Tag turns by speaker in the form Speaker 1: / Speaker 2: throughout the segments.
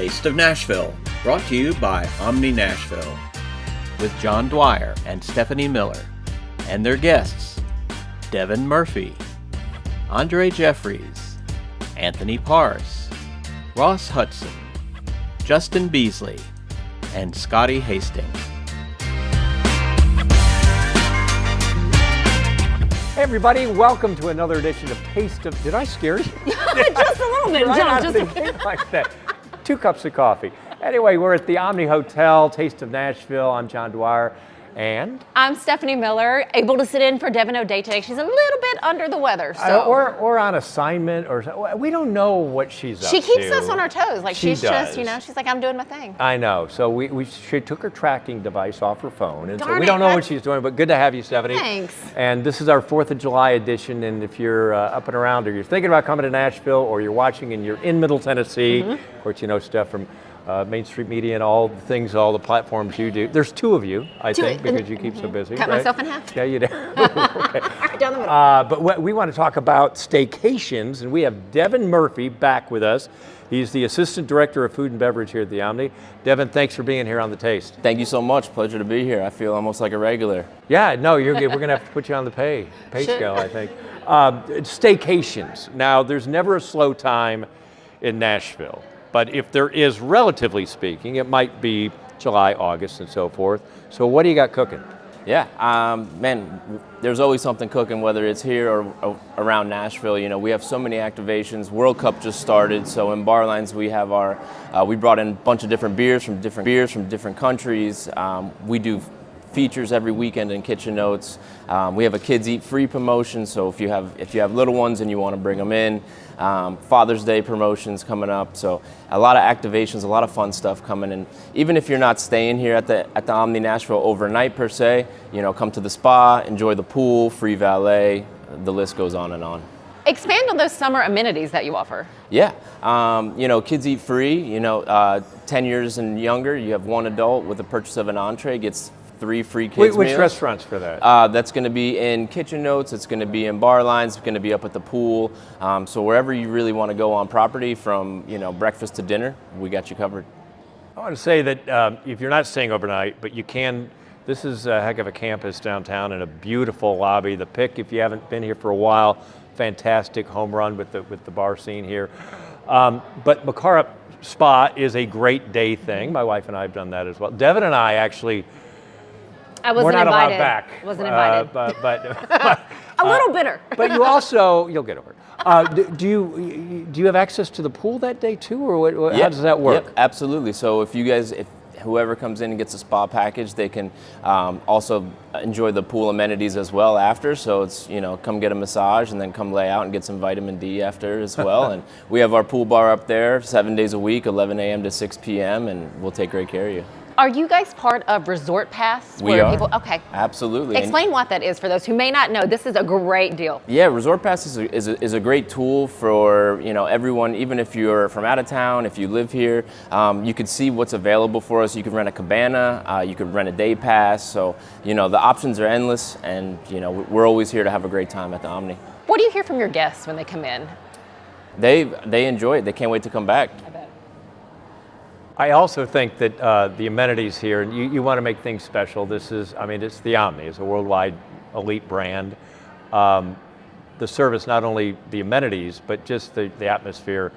Speaker 1: Taste of Nashville, brought to you by Omni Nashville. With John Dwyer and Stefanie Miller, and their guests, Devin Murphy, Andre Jeffries, Anthony Parce, Ross Hudson, Justin Beasley, and Scotty Hasting.
Speaker 2: Hey everybody, welcome to another edition of Taste of... Did I scare you?
Speaker 3: Just a little bit, John. Just
Speaker 2: like that. 2 cups of coffee. Anyway, we're at the Omni Hotel, Taste of Nashville. I'm John Dwyer, and...
Speaker 3: I'm Stefanie Miller, able to sit in for Devin O'Day today. She's a little bit under the weather, so...
Speaker 2: Or on assignment, or we don't know what she's up to.
Speaker 3: She keeps us on our toes. Like,
Speaker 2: She
Speaker 3: she's
Speaker 2: does.
Speaker 3: just, she's like, I'm doing my thing.
Speaker 2: I know. So she took her tracking device off her phone, and so
Speaker 3: Darn
Speaker 2: we
Speaker 3: it,
Speaker 2: don't know what
Speaker 3: that's-
Speaker 2: she's doing, but good to have you, Stefanie.
Speaker 3: Thanks.
Speaker 2: And this is our 4th of July edition, and if you're up and around, or you're thinking about coming to Nashville, or you're watching and you're in Middle Tennessee, of course, you know Steph from Main Street Media and all the things, all the platforms you do. There's 2 of you, I think, because you keep so busy.
Speaker 3: Cut
Speaker 2: right?
Speaker 3: myself in half.
Speaker 2: Yeah, you do. Okay.
Speaker 3: Right down the middle.
Speaker 2: But we want to talk about staycations, and we have Devin Murphy back with us. He's the Assistant Director of Food and Beverage here at the Omni. Devin, thanks for being here on The Taste.
Speaker 4: Thank you so much. Pleasure to be here. I feel almost like a regular.
Speaker 2: Yeah, no, we're going to have to put you on the pay scale, I think. Staycations. Now, there's never a slow time in Nashville, but if there is, relatively speaking, it might be July, August, and so forth. So what do you got cooking?
Speaker 4: Yeah, man, there's always something cooking, whether it's here or around Nashville. You know, we have so many activations. World Cup just started, so in bar lines we have we brought in a bunch of different beers from different countries. We do features every weekend in Kitchen Notes. We have a Kids Eat Free promotion, so if you have little ones and you want to bring them in, Father's Day promotions coming up, so a lot of activations, a lot of fun stuff coming in. Even if you're not staying here at the Omni Nashville overnight per se, you know, come to the spa, enjoy the pool, free valet, the list goes on and on.
Speaker 3: Expand on those summer amenities that you offer.
Speaker 4: Yeah, you know, Kids Eat Free, you know, 10 years and younger, you have 1 adult with the purchase of an entree gets 3 free kids meals.
Speaker 2: Which restaurants for that?
Speaker 4: That's going to be in Kitchen Notes, it's going to be in bar lines, it's going to be up at the pool. So wherever you really want to go on property, from, you know, breakfast to dinner, we got you covered.
Speaker 2: I want to say that if you're not staying overnight, but you can, this is a heck of a campus downtown and a beautiful lobby. The Pick, if you haven't been here for a while, fantastic home run with the bar scene here. But Macara Spa is a great day thing. My wife and I have done that as well. Devin and I actually...
Speaker 3: I wasn't
Speaker 2: We're not
Speaker 3: invited.
Speaker 2: allowed back.
Speaker 3: Wasn't invited.
Speaker 2: But
Speaker 3: a little bitter.
Speaker 2: But you also, you'll get over it. Do you have access to the pool that day too, or how does that work?
Speaker 4: Yep, absolutely. So if whoever comes in and gets a spa package, they can also enjoy the pool amenities as well after. So it's, you know, come get a massage and then come lay out and get some vitamin D after as well. And we have our pool bar up there 7 days a week, 11 a.m. to 6 p.m. and we'll take great care of you.
Speaker 3: Are you guys part of Resort Pass?
Speaker 4: We are.
Speaker 3: Okay.
Speaker 4: Absolutely.
Speaker 3: Explain what that is for those who may not know. This is a great deal.
Speaker 4: Yeah, Resort Pass is a great tool for, you know, everyone, even if you're from out of town, if you live here, you could see what's available for us. You can rent a cabana, you could rent a day pass. So, you know, the options are endless, and, you know, we're always here to have a great time at the Omni.
Speaker 3: What do you hear from your guests when they come in?
Speaker 4: They enjoy it. They can't wait to come back.
Speaker 3: I bet.
Speaker 2: I also think that the amenities here, and you want to make things special. This is, I mean, it's the Omni. It's a worldwide elite brand. The service, not only the amenities, but just the atmosphere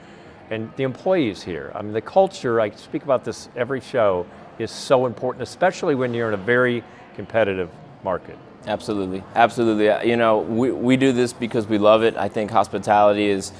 Speaker 2: and the employees here. I mean, the culture, I speak about this every show, is so important, especially when you're in a very competitive market.
Speaker 4: Absolutely, absolutely. You know, we do this because we love it. I think hospitality is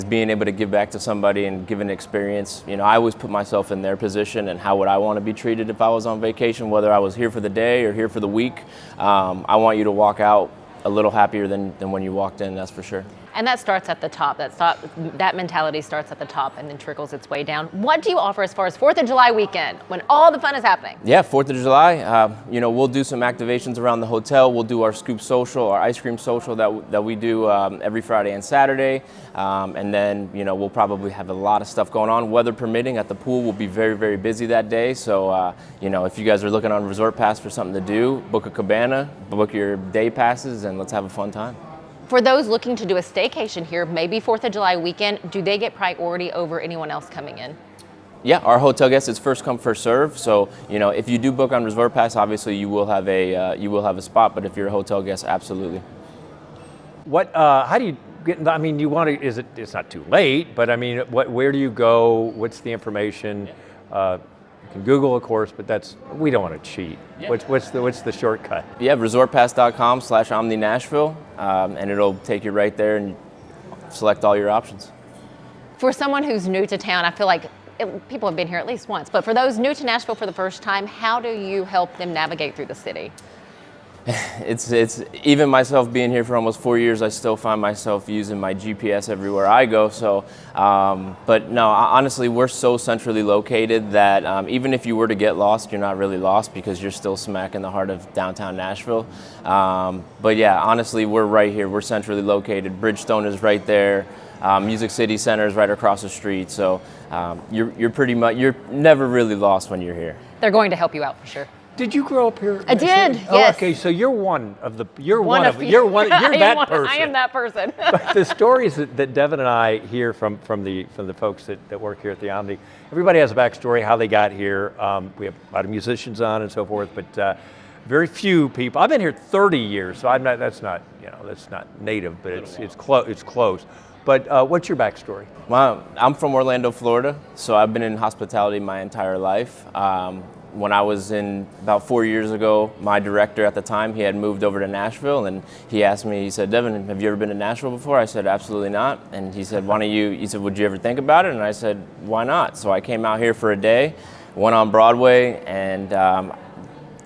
Speaker 4: being able to give back to somebody and give an experience. You know, I always put myself in their position and how would I want to be treated if I was on vacation, whether I was here for the day or here for the week. I want you to walk out a little happier than when you walked in, that's for sure.
Speaker 3: And that starts at the top. That mentality starts at the top and then trickles its way down. What do you offer as far as 4th of July weekend when all the fun is happening?
Speaker 4: Yeah, 4th of July, you know, we'll do some activations around the hotel. We'll do our scoop social, our ice cream social that we do every Friday and Saturday. And then, you know, we'll probably have a lot of stuff going on. Weather permitting, at the pool, we'll be very, very busy that day. So, you know, if you guys are looking on Resort Pass for something to do, book a cabana, book your day passes, and let's have a fun time.
Speaker 3: For those looking to do a staycation here, maybe 4th of July weekend, do they get priority over anyone else coming in?
Speaker 4: Yeah, our hotel guests, it's first come, first serve. So, you know, if you do book on Resort Pass, obviously you will have a spot. But if you're a hotel guest, absolutely.
Speaker 2: How do you get? I mean, you want to? It's not too late, but I mean, where do you go? What's the information? You can Google, of course, but we don't want to cheat. Yeah. What's the shortcut?
Speaker 4: Yeah, resortpass.com/Omni Nashville, and it'll take you right there and select all your options.
Speaker 3: For someone who's new to town, I feel like people have been here at least once, but for those new to Nashville for the first time, how do you help them navigate through the city?
Speaker 4: It's even myself being here for almost 4 years, I still find myself using my GPS everywhere I go. So, but no, honestly, we're so centrally located that even if you were to get lost, you're not really lost because you're still smack in the heart of downtown Nashville. But yeah, honestly, we're right here. We're centrally located. Bridgestone is right there. Music City Center is right across the street. So you're never really lost when you're here.
Speaker 3: They're going to help you out for sure.
Speaker 2: Did you grow up here?
Speaker 3: I did. Yes.
Speaker 2: Okay, so you're that person.
Speaker 3: I am that person.
Speaker 2: But the stories that Devin and I hear from the folks that work here at the Omni, everybody has a backstory how they got here. We have a lot of musicians on and so forth, but very few people. I've been here 30 years, so that's not native, but it's close. But what's your backstory?
Speaker 4: Well, I'm from Orlando, Florida, so I've been in hospitality my entire life. When I was in about 4 years ago, my director at the time, he had moved over to Nashville, and he asked me, he said, "Devin, have you ever been to Nashville before?" I said, "Absolutely not." And he said, "Would you ever think about it?" And I said, "Why not?" So I came out here for a day, went on Broadway, and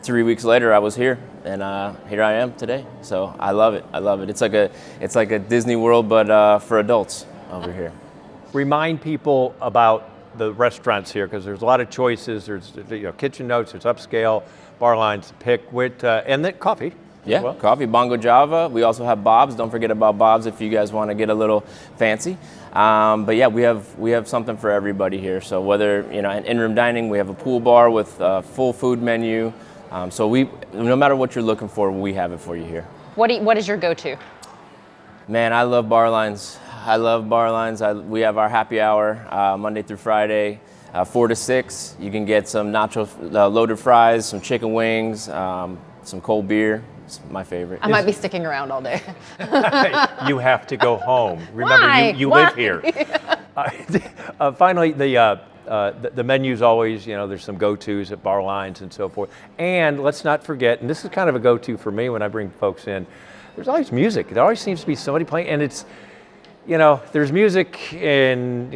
Speaker 4: 3 weeks later I was here, and here I am today. So I love it. It's like a Disney World, but for adults over here.
Speaker 2: Remind people about the restaurants here, because there's a lot of choices. There's kitchen notes, there's upscale, bar lines to pick with, and then coffee.
Speaker 4: Yeah, well. Coffee, Bongo Java. We also have Bob's. Don't forget about Bob's if you guys want to get a little fancy. But yeah, we have something for everybody here. So whether in-room dining, we have a pool bar with a full food menu. So no matter what you're looking for, we have it for you here.
Speaker 3: What is your go-to?
Speaker 4: Man, I love bar lines. We have our happy hour Monday through Friday, 4 to 6. You can get some nacho loaded fries, some chicken wings, some cold beer. It's my favorite.
Speaker 3: I might be sticking around all day.
Speaker 2: You have to go home. Remember,
Speaker 3: Why?
Speaker 2: you live here. Finally, the menu's always, there's some go-tos at bar lines and so forth. And let's not forget, and this is kind of a go-to for me when I bring folks in, there's always music. There always seems to be somebody playing, and it's, there's music in,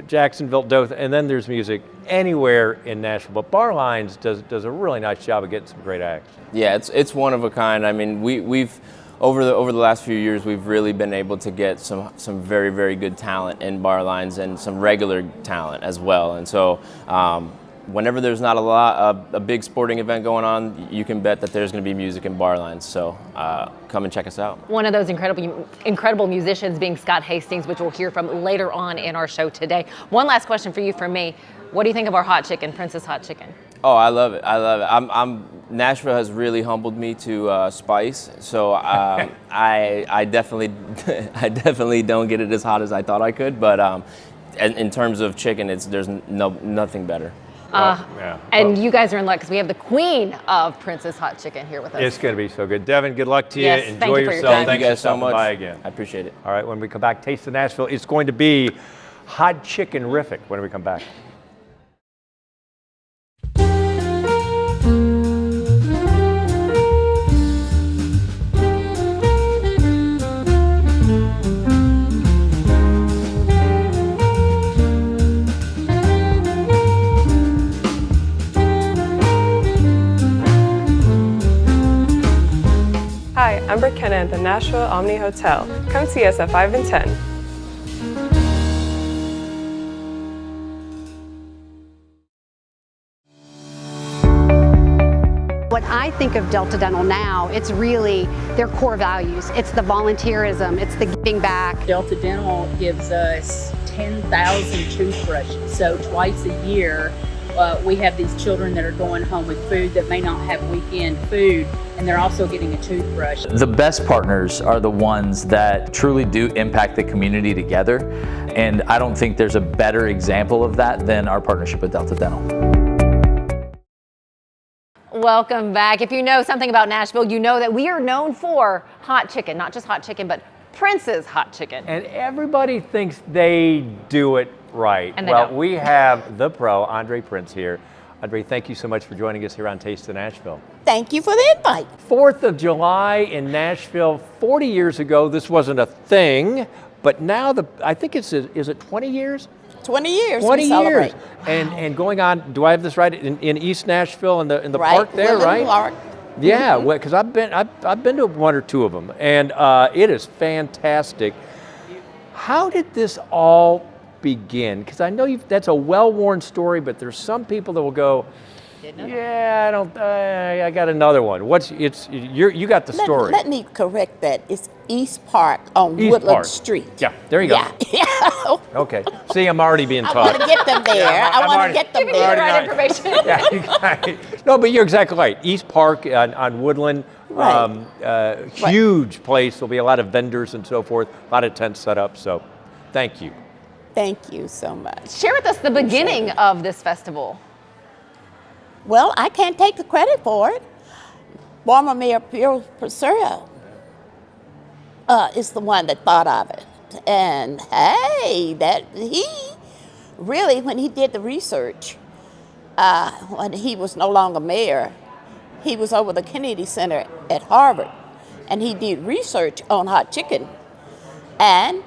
Speaker 2: Jacksonville, Dothan, and then there's music anywhere in Nashville. But Bar Lines does a really nice job of getting some great acts.
Speaker 4: Yeah, it's one of a kind. I mean, we've over the last few years, we've really been able to get some very, very good talent in Bar Lines and some regular talent as well. And so whenever there's not a big sporting event going on, you can bet that there's going to be music in Bar Lines. So come and check us out.
Speaker 3: One of those incredible musicians being Scott Hasting, which we'll hear from later on in our show today. One last question for you from me. What do you think of our hot chicken, Princess Hot Chicken?
Speaker 4: Oh, I love it. Nashville has really humbled me to spice. So I definitely don't get it as hot as I thought I could. But in terms of chicken, there's nothing better.
Speaker 3: And you guys are in luck because we have the queen of Princess Hot Chicken here with us.
Speaker 2: It's going to be so good. Devin, good luck to you.
Speaker 3: Yes,
Speaker 2: Enjoy
Speaker 3: thank you for
Speaker 2: yourself.
Speaker 3: your time.
Speaker 4: Thank you guys so much.
Speaker 2: Bye again.
Speaker 4: I appreciate it.
Speaker 2: All right, when we come back, Taste of Nashville, it's going to be hot chicken-rific when we come back.
Speaker 5: Hi, I'm McKenna at the Nashville Omni Hotel. Come see us at 5 and 10.
Speaker 6: When I think of Delta Dental now, it's really their core values. It's the volunteerism, it's the giving back.
Speaker 7: Delta Dental gives us 10,000 toothbrushes, so twice a year we have these children that are going home with food that may not have weekend food, and they're also getting a toothbrush.
Speaker 8: The best partners are the ones that truly do impact the community together, and I don't think there's a better example of that than our partnership with Delta Dental.
Speaker 3: Welcome back. If you know something about Nashville, you know that we are known for hot chicken, not just hot chicken, but Prince's hot chicken.
Speaker 2: And everybody thinks they do it right.
Speaker 3: And they
Speaker 2: well,
Speaker 3: don't.
Speaker 2: we have the pro, Andre Prince, here. Andre, thank you so much for joining us here on Taste of Nashville.
Speaker 9: Thank you for the invite.
Speaker 2: 4th of July in Nashville, 40 years ago, this wasn't a thing, but now I think is it 20 years?
Speaker 9: 20 years.
Speaker 2: 20
Speaker 9: we
Speaker 2: years.
Speaker 9: celebrate.
Speaker 2: And going on, do I have this right? In East Nashville, in the
Speaker 9: Right,
Speaker 2: park there,
Speaker 9: Woodland
Speaker 2: right?
Speaker 9: Park.
Speaker 2: Yeah, because I've been to one or two of them, and it is fantastic. How did this all begin? Because I know that's a well-worn story, but there's some people that will go, yeah, I don't. I got another one. You got the story.
Speaker 9: Let me correct that. It's East Park on
Speaker 2: East
Speaker 9: Woodland
Speaker 2: Park.
Speaker 9: Street.
Speaker 2: Yeah, there you go.
Speaker 9: Yeah.
Speaker 2: Okay. See, I'm already being
Speaker 9: I
Speaker 2: taught.
Speaker 9: want to get them there. I want to get them
Speaker 3: Giving you the
Speaker 9: there.
Speaker 3: right information.
Speaker 2: Yeah, you got it. No, but you're exactly right. East Park on Woodland,
Speaker 9: Right.
Speaker 2: huge place. There'll be a lot of vendors and so forth, a lot of tents set up. So, thank you.
Speaker 9: Thank you so much.
Speaker 3: Share with us the beginning of this festival.
Speaker 9: Well, I can't take the credit for it. Former Mayor Pierre Purcell is the one that thought of it. And hey, he really, when he did the research, when he was no longer mayor, he was over the Kennedy Center at Harvard, and he did research on hot chicken. And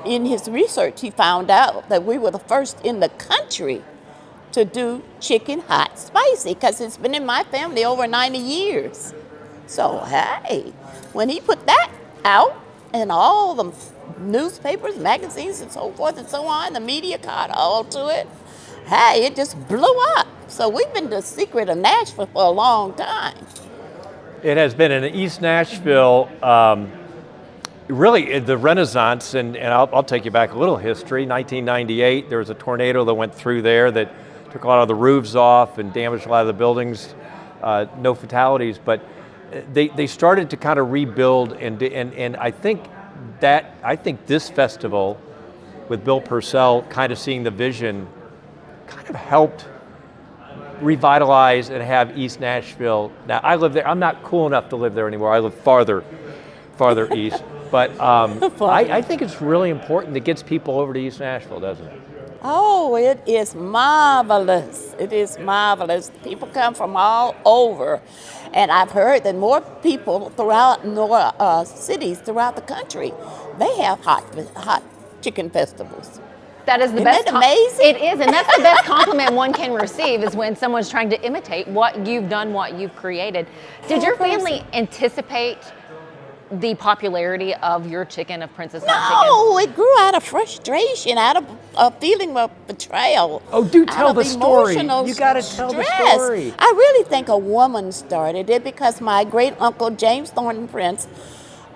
Speaker 9: in his research, he found out that we were the first in the country to do chicken hot spicy, because it's been in my family over 90 years. So, hey, when he put that out, and all the newspapers, magazines, and so forth and so on, the media caught all to it, hey, it just blew up. So we've been the secret of Nashville for a long time.
Speaker 2: It has been in East Nashville, really the Renaissance, and I'll take you back a little history. 1998, there was a tornado that went through there that took a lot of the roofs off and damaged a lot of the buildings. No fatalities, but they started to kind of rebuild, and I think this festival with Bill Purcell kind of seeing the vision kind of helped revitalize and have East Nashville. Now I live there. I'm not cool enough to live there anymore. I live farther east. But I think it's really important. It gets people over to East Nashville, doesn't it?
Speaker 9: Oh, it is marvelous. It is marvelous. People come from all over. And I've heard that more people throughout cities throughout the country, they have hot chicken festivals.
Speaker 3: That is the
Speaker 9: Isn't
Speaker 3: best.
Speaker 9: that amazing?
Speaker 3: It is, and that's the best compliment one can receive is when someone's trying to imitate what you've done, what you've created. Did your family anticipate the popularity of your chicken, of Prince's Hot Chicken?
Speaker 9: No, it grew out of frustration, out of a feeling of betrayal.
Speaker 2: Oh, do tell
Speaker 9: out of
Speaker 2: the story.
Speaker 9: emotional
Speaker 2: You got to tell the
Speaker 9: stress.
Speaker 2: story.
Speaker 9: I really think a woman started it because my great uncle James Thornton Prince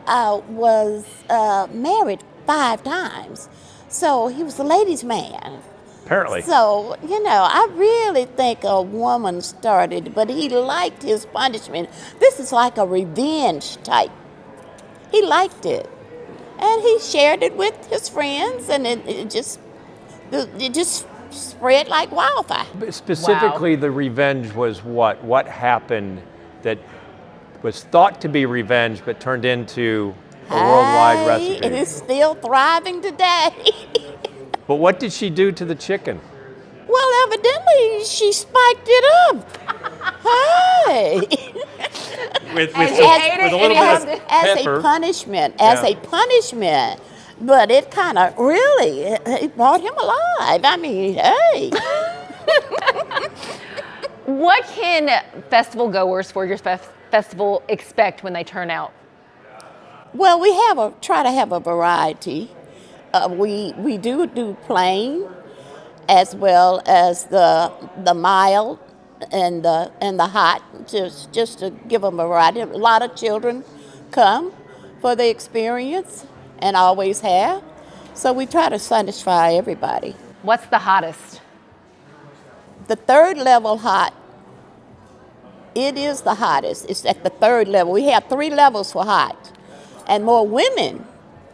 Speaker 9: was married 5 times. So he was a ladies' man.
Speaker 2: Apparently.
Speaker 9: So, I really think a woman started, but he liked his punishment. This is like a revenge type. He liked it. And he shared it with his friends, and it just spread like wildfire.
Speaker 2: But specifically, the revenge was what? What happened that was thought to be revenge but turned into a worldwide recipe?
Speaker 9: It is still thriving today.
Speaker 2: But what did she do to the chicken?
Speaker 9: Well, evidently, she spiked it up. Hey.
Speaker 2: With
Speaker 3: a little bit of
Speaker 9: as a punishment, But it kind of really, it brought him alive. I mean, hey.
Speaker 3: What can festival goers for your festival expect when they turn out?
Speaker 9: Well, we try to have a variety. We do plain, as well as the mild and the hot, just to give them a variety. A lot of children come for the experience, and always have. So we try to satisfy everybody.
Speaker 3: What's the hottest?
Speaker 9: the third level hot, it is the hottest. It's at the third level. We have 3 levels for hot. And more women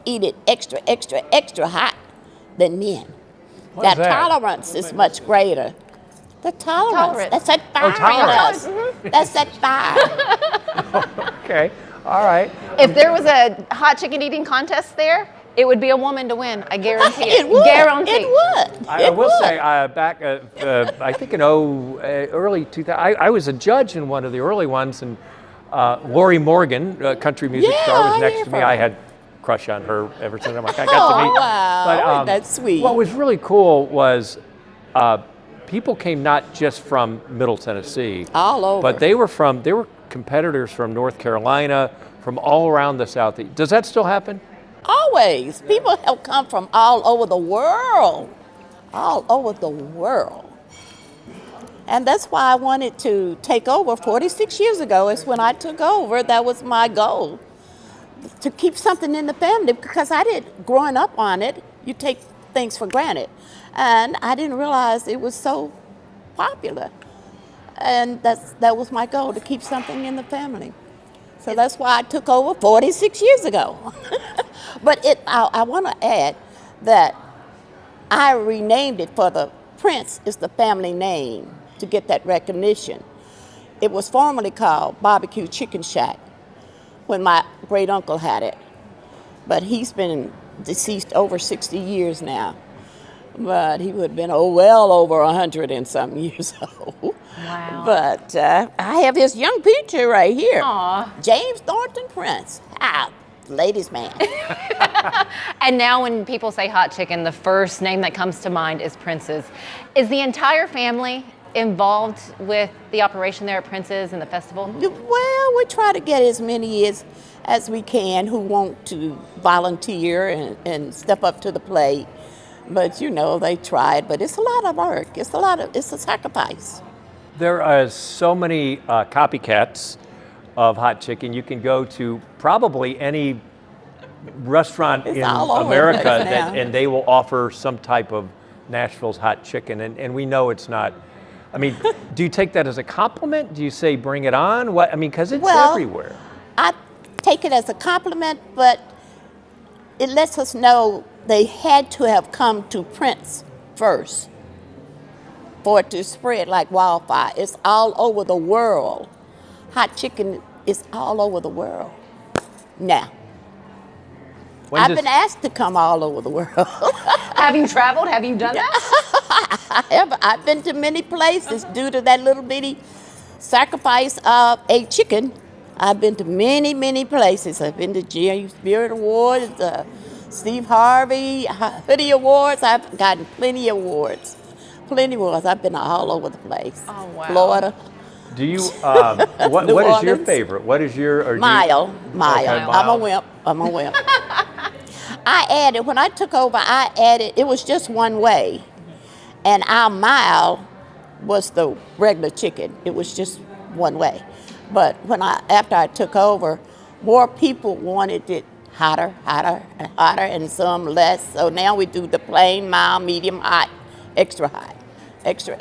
Speaker 9: eat it extra, extra, extra hot than men.
Speaker 2: What is that?
Speaker 9: Tolerance is much greater. The tolerance. That's that fire.
Speaker 2: tolerance.
Speaker 9: That's that fire.
Speaker 2: Okay, all right.
Speaker 3: If there was a hot chicken eating contest there, it would be a woman to win. I guarantee it.
Speaker 9: It would.
Speaker 3: Guarantee.
Speaker 9: It would.
Speaker 2: I will say, back, I think in early 2000, I was a judge in one of the early ones, and Lori Morgan, country music star, was next to me. I had a crush on her ever since I got to meet.
Speaker 9: Wow, that's sweet.
Speaker 2: What was really cool was people came not just from Middle Tennessee,
Speaker 9: all over,
Speaker 2: but they were competitors from North Carolina, from all around the Southeast. Does that still happen?
Speaker 9: Always. People have come from all over the world. All over the world. And that's why I wanted to take over 46 years ago. Is when I took over, that was my goal. To keep something in the family, because growing up on it, you take things for granted. And I didn't realize it was so popular. And that was my goal, to keep something in the family. So that's why I took over 46 years ago. But I want to add that I renamed it for the Prince is the family name to get that recognition. It was formerly called Barbecue Chicken Shack when my great uncle had it. But he's been deceased over 60 years now. But he would have been well over 100 and some years old.
Speaker 3: Wow.
Speaker 9: But I have his young picture right here.
Speaker 3: Aw.
Speaker 9: James Thornton Prince. Ladies' man.
Speaker 3: And now when people say hot chicken, the first name that comes to mind is Prince's. Is the entire family involved with the operation there at Prince's and the festival?
Speaker 9: Well, we try to get as many as we can who want to volunteer and step up to the plate. But they tried, but it's a lot of work. It's a sacrifice.
Speaker 2: There are so many copycats of hot chicken. You can go to probably any restaurant in America and they will offer some type of Nashville's hot chicken. And we know it's not. I mean, do you take that as a compliment? Do you say bring it on? What? I mean, because it's everywhere.
Speaker 9: I take it as a compliment, but it lets us know they had to have come to Prince first for it to spread like wildfire. It's all over the world. Hot chicken is all over the world now. I've been asked to come all over the world.
Speaker 3: Have you traveled? Have you done that?
Speaker 9: I've been to many places due to that little bitty sacrifice of a chicken. I've been to many, many places. I've been to Jerry Spirit Awards, Steve Harvey, Hoodie Awards. I've gotten plenty of awards. I've been all over the place. Oh, wow. Florida.
Speaker 2: Do you, what is your favorite? What is your...
Speaker 9: Mile. Okay, I'm a wimp. When I took over, it was just one way. And our mile was the regular chicken. It was just one way. But after I took over, more people wanted it hotter, and some less. So now we do the plain, mild, medium, hot, extra hot, extra.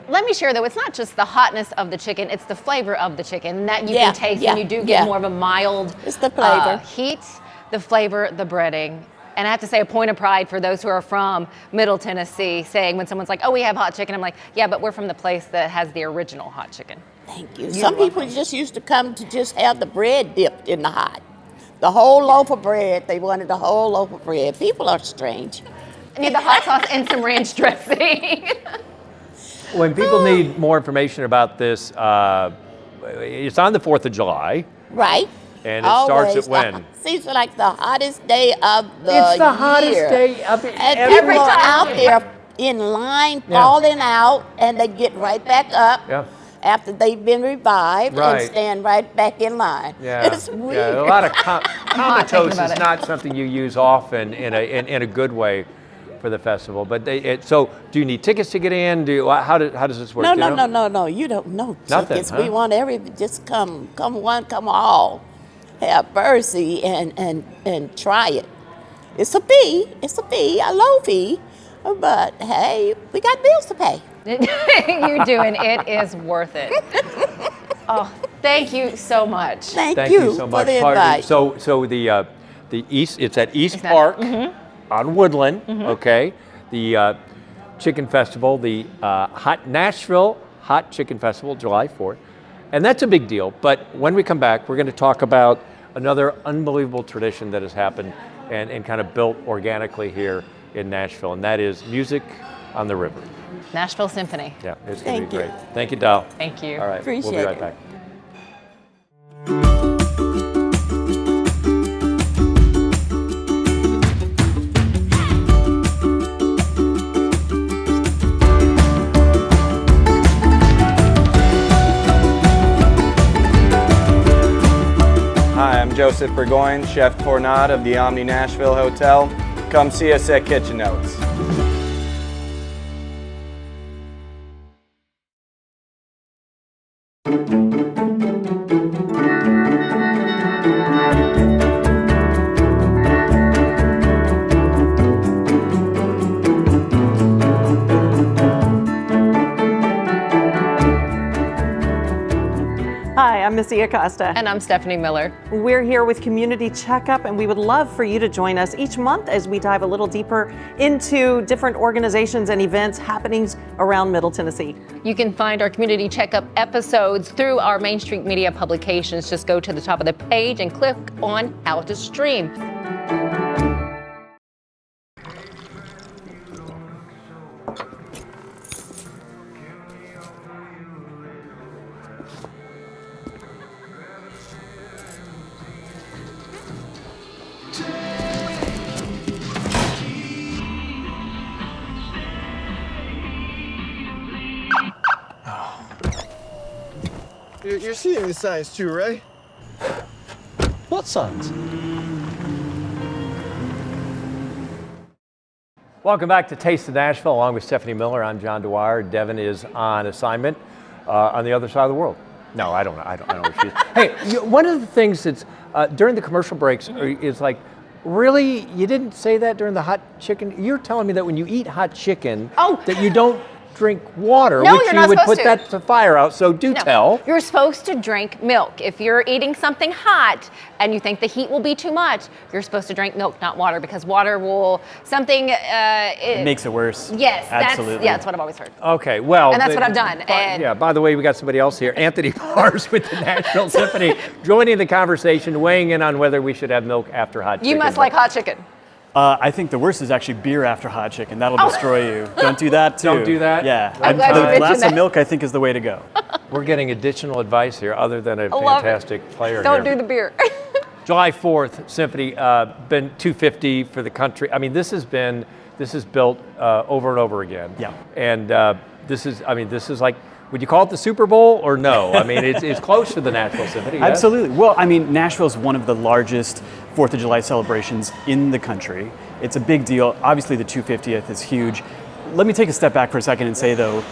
Speaker 3: Let me share, though, it's not just the hotness of the chicken, it's the flavor of the chicken that you can taste, and you do get more of a mild
Speaker 9: it's the flavor.
Speaker 3: Heat, the flavor, the breading. And I have to say, a point of pride for those who are from Middle Tennessee, saying when someone's like, oh, we have hot chicken, I'm like, yeah, but we're from the place that has the original hot chicken.
Speaker 9: Thank you. Some people just used to come to just have the bread dipped in the hot. The whole loaf of bread, they wanted the whole loaf of bread. People are strange.
Speaker 3: I need the hot sauce and some ranch dressing.
Speaker 2: When people need more information about this, it's on the 4th of July.
Speaker 9: Right.
Speaker 2: And it starts at when?
Speaker 9: Seems like the hottest day of the year.
Speaker 2: It's the hottest day of the year.
Speaker 9: And people are out there in line, falling out, and they get right back up after they've been revived and stand right back in line.
Speaker 2: Yeah.
Speaker 9: It's weird.
Speaker 2: Yeah, a lot of comatose is not something you use often in a good way for the festival. But so do you need tickets to get in? How does this work?
Speaker 9: No. You don't know tickets.
Speaker 2: Nothing,
Speaker 9: We want just come one, come all. Have mercy and try it. It's a fee, a low fee, but hey, we got bills to pay.
Speaker 3: You do, and it is worth it. Oh, thank you so much.
Speaker 9: Thank you
Speaker 2: so
Speaker 9: for
Speaker 2: much.
Speaker 9: the invite.
Speaker 2: So the East, it's at East Park on Woodland, okay? The Chicken Festival, the Nashville Hot Chicken Festival, July 4th. And that's a big deal, but when we come back, we're going to talk about another unbelievable tradition that has happened and kind of built organically here in Nashville, and that is music on the river.
Speaker 3: Nashville Symphony.
Speaker 2: Yeah, it's going to be great.
Speaker 9: Thank you.
Speaker 2: Thank you, Dal.
Speaker 3: Thank you.
Speaker 2: All right, we'll be
Speaker 9: Appreciate
Speaker 2: right
Speaker 9: it.
Speaker 2: back.
Speaker 10: Hi, I'm Joseph Burgoyne, Chef Tournade of the Omni Nashville Hotel. Come see us at Kitchen Notes.
Speaker 11: Hi, I'm Missy Acosta.
Speaker 3: And I'm Stefanie Miller.
Speaker 11: We're here with Community Checkup, and we would love for you to join us each month as we dive a little deeper into different organizations and events, happenings around Middle Tennessee.
Speaker 3: You can find our Community Checkup episodes through our Main Street Media publications. Just go to the top of the page and click on How to Stream.
Speaker 12: You're seeing the signs too, right?
Speaker 13: What signs?
Speaker 2: Welcome back to Taste of Nashville, along with Stefanie Miller. I'm John Dwyer. Devin is on assignment on the other side of the world. No, I don't know. I don't know where she is. Hey, one of the things that's during the commercial breaks is like, really, you didn't say that during the hot chicken? You're telling me that when you eat hot chicken, that you don't drink water,
Speaker 3: No,
Speaker 2: which
Speaker 3: you're
Speaker 2: you
Speaker 3: not
Speaker 2: would
Speaker 3: supposed
Speaker 2: put
Speaker 3: to.
Speaker 2: that to fire out. So do tell.
Speaker 3: You're supposed to drink milk. If you're eating something hot and you think the heat will be too much, you're supposed to drink milk, not water, because water will
Speaker 13: It makes it worse.
Speaker 3: Yes,
Speaker 13: absolutely.
Speaker 3: that's what I've always heard.
Speaker 2: Okay, well.
Speaker 3: And that's what I've done. And
Speaker 2: yeah, by the way, we got somebody else here, Anthony Parce with the Nashville Symphony, joining the conversation, weighing in on whether we should have milk after hot chicken.
Speaker 3: You must like hot chicken.
Speaker 13: I think the worst is actually beer after hot chicken. That'll destroy you. Don't do that too.
Speaker 2: Don't do that?
Speaker 13: Yeah.
Speaker 3: I'm glad you
Speaker 13: The
Speaker 3: mentioned
Speaker 13: glass
Speaker 3: that.
Speaker 13: of milk, I think, is the way to go.
Speaker 2: We're getting additional advice here, other than a
Speaker 3: I love it.
Speaker 2: fantastic player
Speaker 3: Don't
Speaker 2: here.
Speaker 3: do the beer.
Speaker 2: July 4th, Symphony, been 250 for the country. I mean, this is built over and over again.
Speaker 13: Yeah.
Speaker 2: And this is like, would you call it the Super Bowl or no? I mean, it's close to the Nashville Symphony. Yes?
Speaker 13: Absolutely. Well, I mean, Nashville's one of the largest 4th of July celebrations in the country. It's a big deal. Obviously, the 250th is huge. Let me take a step back for a second and say, though,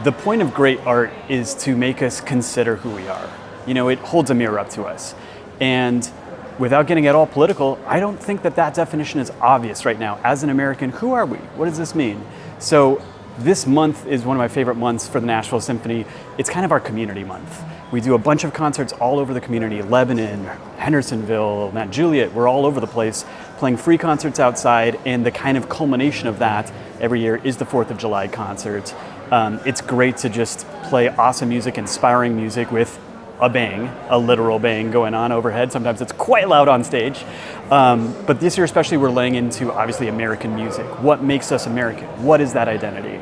Speaker 13: the point of great art is to make us consider who we are. You know, it holds a mirror up to us. And without getting at all political, I don't think that definition is obvious right now. As an American, who are we? What does this mean? So this month is one of my favorite months for the Nashville Symphony. It's kind of our community month. We do a bunch of concerts all over the community, Lebanon, Hendersonville, Juliet, we're all over the place, playing free concerts outside, and the kind of culmination of that every year is the 4th of July concert. It's great to just play awesome music, inspiring music with a bang, a literal bang going on overhead. Sometimes it's quite loud on stage. But this year especially, we're laying into, obviously, American music. What makes us American? What is that identity?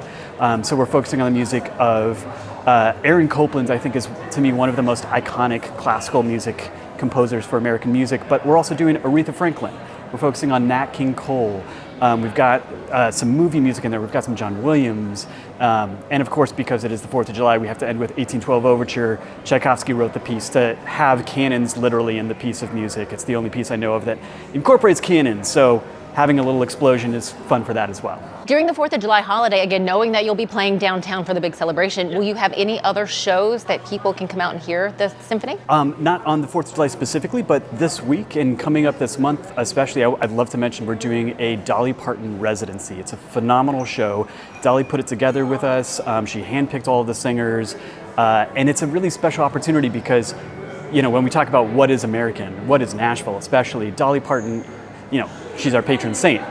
Speaker 13: So we're focusing on the music of Aaron Copland's, I think, is, to me, one of the most iconic classical music composers for American music. But we're also doing Aretha Franklin. We're focusing on Nat King Cole. We've got some movie music in there. We've got some John Williams. And of course, because it is the 4th of July, we have to end with 1812 Overture. Tchaikovsky wrote the piece to have cannons literally in the piece of music. It's the only piece I know of that incorporates cannons. So having a little explosion is fun for that as well.
Speaker 3: During the 4th of July holiday, again, knowing that you'll be playing downtown for the big celebration, will you have any other shows that people can come out and hear the symphony?
Speaker 13: Not on the 4th of July specifically, but this week and coming up this month especially, I'd love to mention we're doing a Dolly Parton residency. It's a phenomenal show. Dolly put it together with us. She handpicked all of the singers, and it's a really special opportunity because, you know, when we talk about what is American, what is Nashville especially, Dolly Parton, you know, she's our patron saint.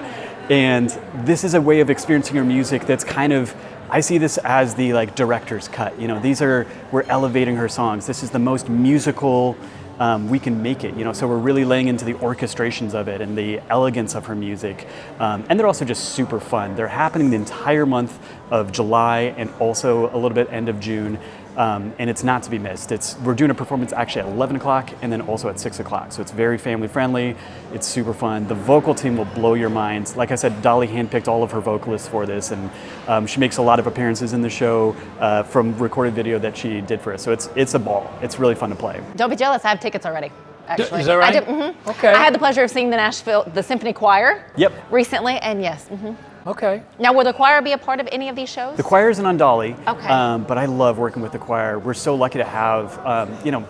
Speaker 13: And this is a way of experiencing her music that's kind of, I see this as the like director's cut. You know, we're elevating her songs. This is the most musical we can make it, you know, so we're really laying into the orchestrations of it and the elegance of her music. And they're also just super fun. They're happening the entire month of July and also a little bit end of June. And it's not to be missed. We're doing a performance actually at 11 o'clock and then also at 6 o'clock. So it's very family friendly. It's super fun. The vocal team will blow your minds. Like I said, Dolly handpicked all of her vocalists for this, and she makes a lot of appearances in the show from recorded video that she did for us. So it's a ball. It's really fun to play.
Speaker 3: Don't be jealous. I have tickets already. Actually.
Speaker 2: Is that right?
Speaker 3: I do, mm-hmm.
Speaker 2: Okay.
Speaker 3: I had the pleasure of seeing the Symphony Choir.
Speaker 13: Yep.
Speaker 3: Recently, and yes. Mm-hmm.
Speaker 2: Okay.
Speaker 3: Now, will the choir be a part of any of these shows?
Speaker 13: The choir isn't on Dolly,
Speaker 3: okay.
Speaker 13: But I love working with the choir. We're so lucky to have, you know,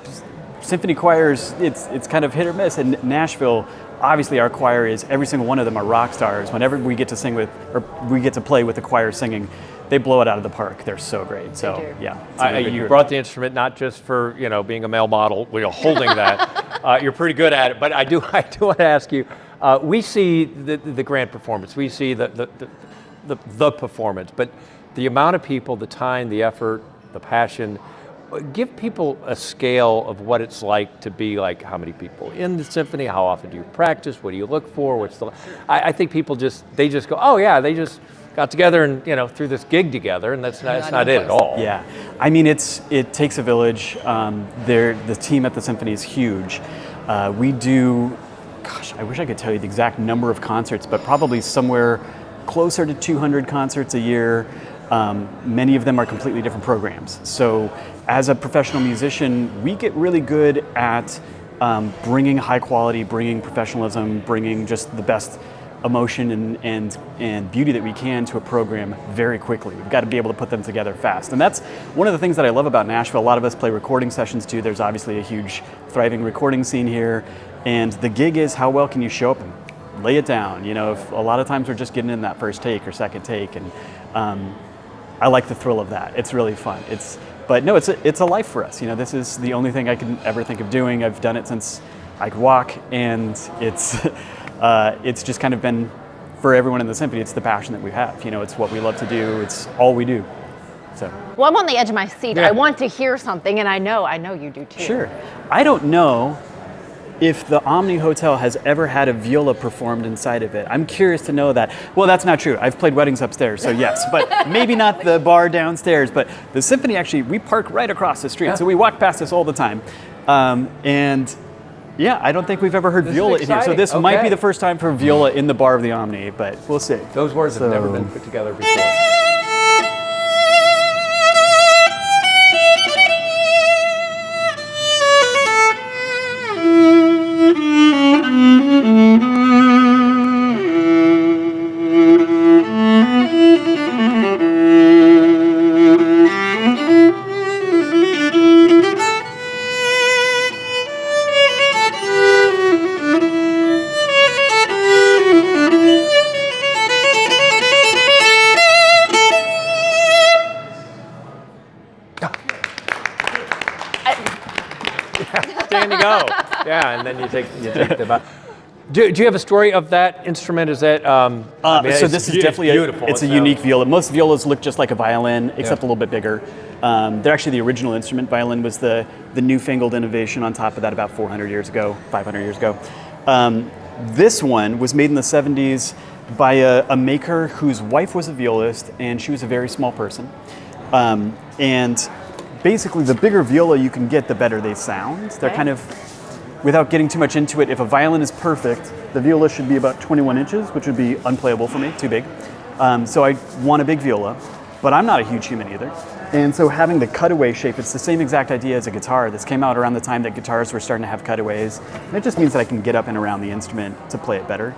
Speaker 13: symphony choirs. It's kind of hit or miss. In Nashville, obviously our choir is, every single one of them are rock stars. Whenever we get to sing with, or we get to play with the choir singing, they blow it out of the park. They're so great. So yeah.
Speaker 2: You brought the instrument not just for, you know, being a male model, holding that. You're pretty good at it. But I do want to ask you. We see the grand performance. We see the performance, but the amount of people, the time, the effort, the passion. Give people a scale of what it's like to be like. How many people in the symphony? How often do you practice? What do you look for? I think people just go, oh yeah, they just got together and, you know, threw this gig together, and that's not it at all.
Speaker 13: Yeah, I mean it takes a village. The team at the symphony is huge. We do. Gosh, I wish I could tell you the exact number of concerts, but probably somewhere closer to 200 concerts a year. Many of them are completely different programs. So as a professional musician, we get really good at bringing high quality, bringing professionalism, bringing just the best emotion and beauty that we can to a program very quickly. We've got to be able to put them together fast. And that's one of the things that I love about Nashville. A lot of us play recording sessions too. There's obviously a huge thriving recording scene here. And the gig is how well can you show up and lay it down. You know, if a lot of times we're just getting in that first take or second take, and I like the thrill of that. It's really fun. It's a life for us. You know, this is the only thing I can ever think of doing. I've done it since I could walk, and it's just kind of been, for everyone in the symphony, it's the passion that we have. You know, it's what we love to do. It's all we do. So.
Speaker 3: Well, I'm on the edge of my seat.
Speaker 13: Yeah.
Speaker 3: I want to hear something, and I know you do too.
Speaker 13: Sure. I don't know if the Omni Hotel has ever had a viola performed inside of it. I'm curious to know that. Well, that's not true. I've played weddings upstairs, so yes, but maybe not the bar downstairs. But the symphony, actually, we park right across the street, so we walk past this all the time. And yeah, I don't think we've ever heard viola in here. So this might be the first time for viola in the bar of the Omni, but we'll see.
Speaker 2: Those words have never been put together before. Yeah, and then you take the. Do you have a story of that instrument? Is that
Speaker 13: so this is definitely
Speaker 2: beautiful.
Speaker 13: It's a unique viola. Most violas look just like a violin, except a little bit bigger. They're actually the original instrument. Violin was the newfangled innovation on top of that about 400 years ago, 500 years ago. This one was made in the 70s by a maker whose wife was a violist, and she was a very small person. And basically, the bigger viola you can get, the better they sound. They're kind of, without getting too much into it, if a violin is perfect, the viola should be about 21 inches, which would be unplayable for me, too big. So I want a big viola, but I'm not a huge human either. And so having the cutaway shape, it's the same exact idea as a guitar. This came out around the time that guitars were starting to have cutaways. And it just means that I can get up and around the instrument to play it better.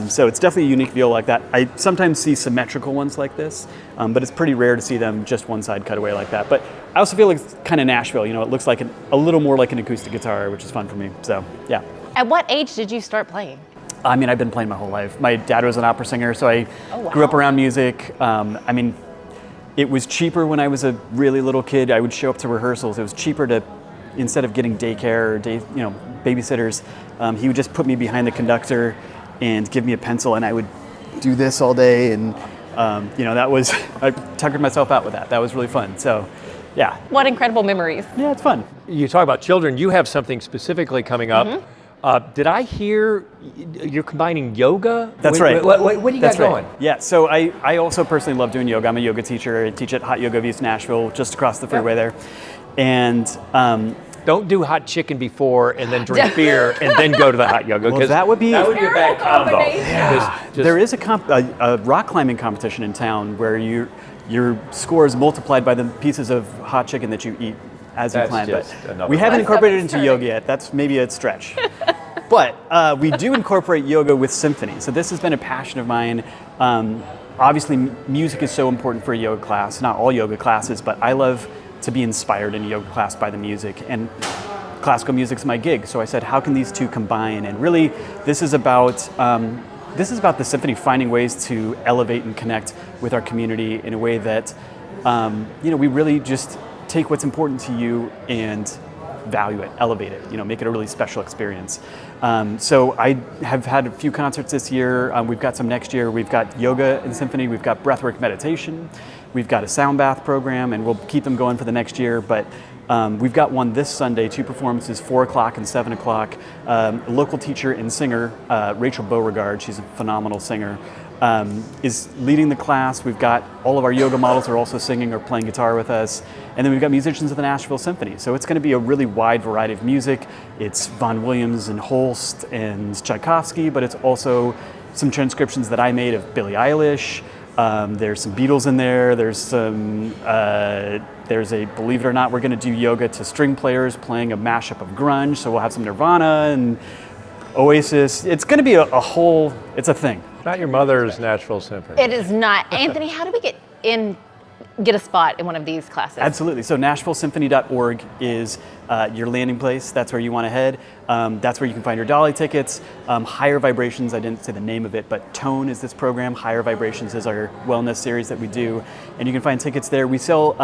Speaker 13: So it's definitely a unique viola like that. I sometimes see symmetrical ones like this, but it's pretty rare to see them just one side cut away like that. But I also feel like it's kind of Nashville. You know, it looks like a little more like an acoustic guitar, which is fun for me. So yeah.
Speaker 3: At what age did you start playing?
Speaker 13: I mean, I've been playing my whole life. My dad was an opera singer, so I grew up around music. I mean, it was cheaper when I was a really little kid. I would show up to rehearsals. It was cheaper to, instead of getting daycare or babysitters, he would just put me behind the conductor and give me a pencil, and I would do this all day. And that was, I tuckered myself out with that. That was really fun. So, yeah.
Speaker 3: What incredible memories.
Speaker 13: Yeah, it's fun.
Speaker 2: You talk about children. You have something specifically coming up. Did I hear you're combining yoga?
Speaker 13: That's right.
Speaker 2: What do you got going?
Speaker 13: Yeah, so I also personally love doing yoga. I'm a yoga teacher. I teach at Hot Yoga of East Nashville, just across the freeway there. And
Speaker 2: don't do hot chicken before and then drink beer and then go to the hot yoga.
Speaker 13: Well, that would be
Speaker 2: a bad combo.
Speaker 13: Yeah. There is a rock climbing competition in town where your score is multiplied by the pieces of hot chicken that you eat as you climb. But we haven't incorporated it into yoga yet. That's maybe a stretch. But we do incorporate yoga with symphony. So this has been a passion of mine. Obviously, music is so important for a yoga class. Not all yoga classes, but I love to be inspired in a yoga class by the music. And classical music's my gig. So I said, how can these two combine? And really, this is about the symphony finding ways to elevate and connect with our community in a way that we really just take what's important to you and value it, elevate it, make it a really special experience. So I have had a few concerts this year. We've got some next year. We've got yoga and symphony. We've got breathwork meditation. We've got a sound bath program, and we'll keep them going for the next year. But we've got one this Sunday, 2 performances, 4 o'clock and 7 o'clock. A local teacher and singer, Rachel Beauregard, she's a phenomenal singer, is leading the class. We've got all of our yoga models are also singing or playing guitar with us. And then we've got musicians of the Nashville Symphony. So it's going to be a really wide variety of music. It's Vaughan Williams and Holst and Tchaikovsky, but it's also some transcriptions that I made of Billie Eilish. There's some Beatles in there. There's a, believe it or not, we're going to do yoga to string players playing a mashup of grunge. So we'll have some Nirvana and Oasis. It's going to be it's a thing.
Speaker 2: Not your mother's Nashville Symphony.
Speaker 3: It is not. Anthony, how do we get a spot in one of these classes?
Speaker 13: Absolutely. So NashvilleSymphony.org is your landing place. That's where you want to head. That's where you can find your Dolly tickets. Higher Vibrations, I didn't say the name of it, but Tone is this program. Higher Vibrations is our wellness series that we do. And you can find tickets there. We sell,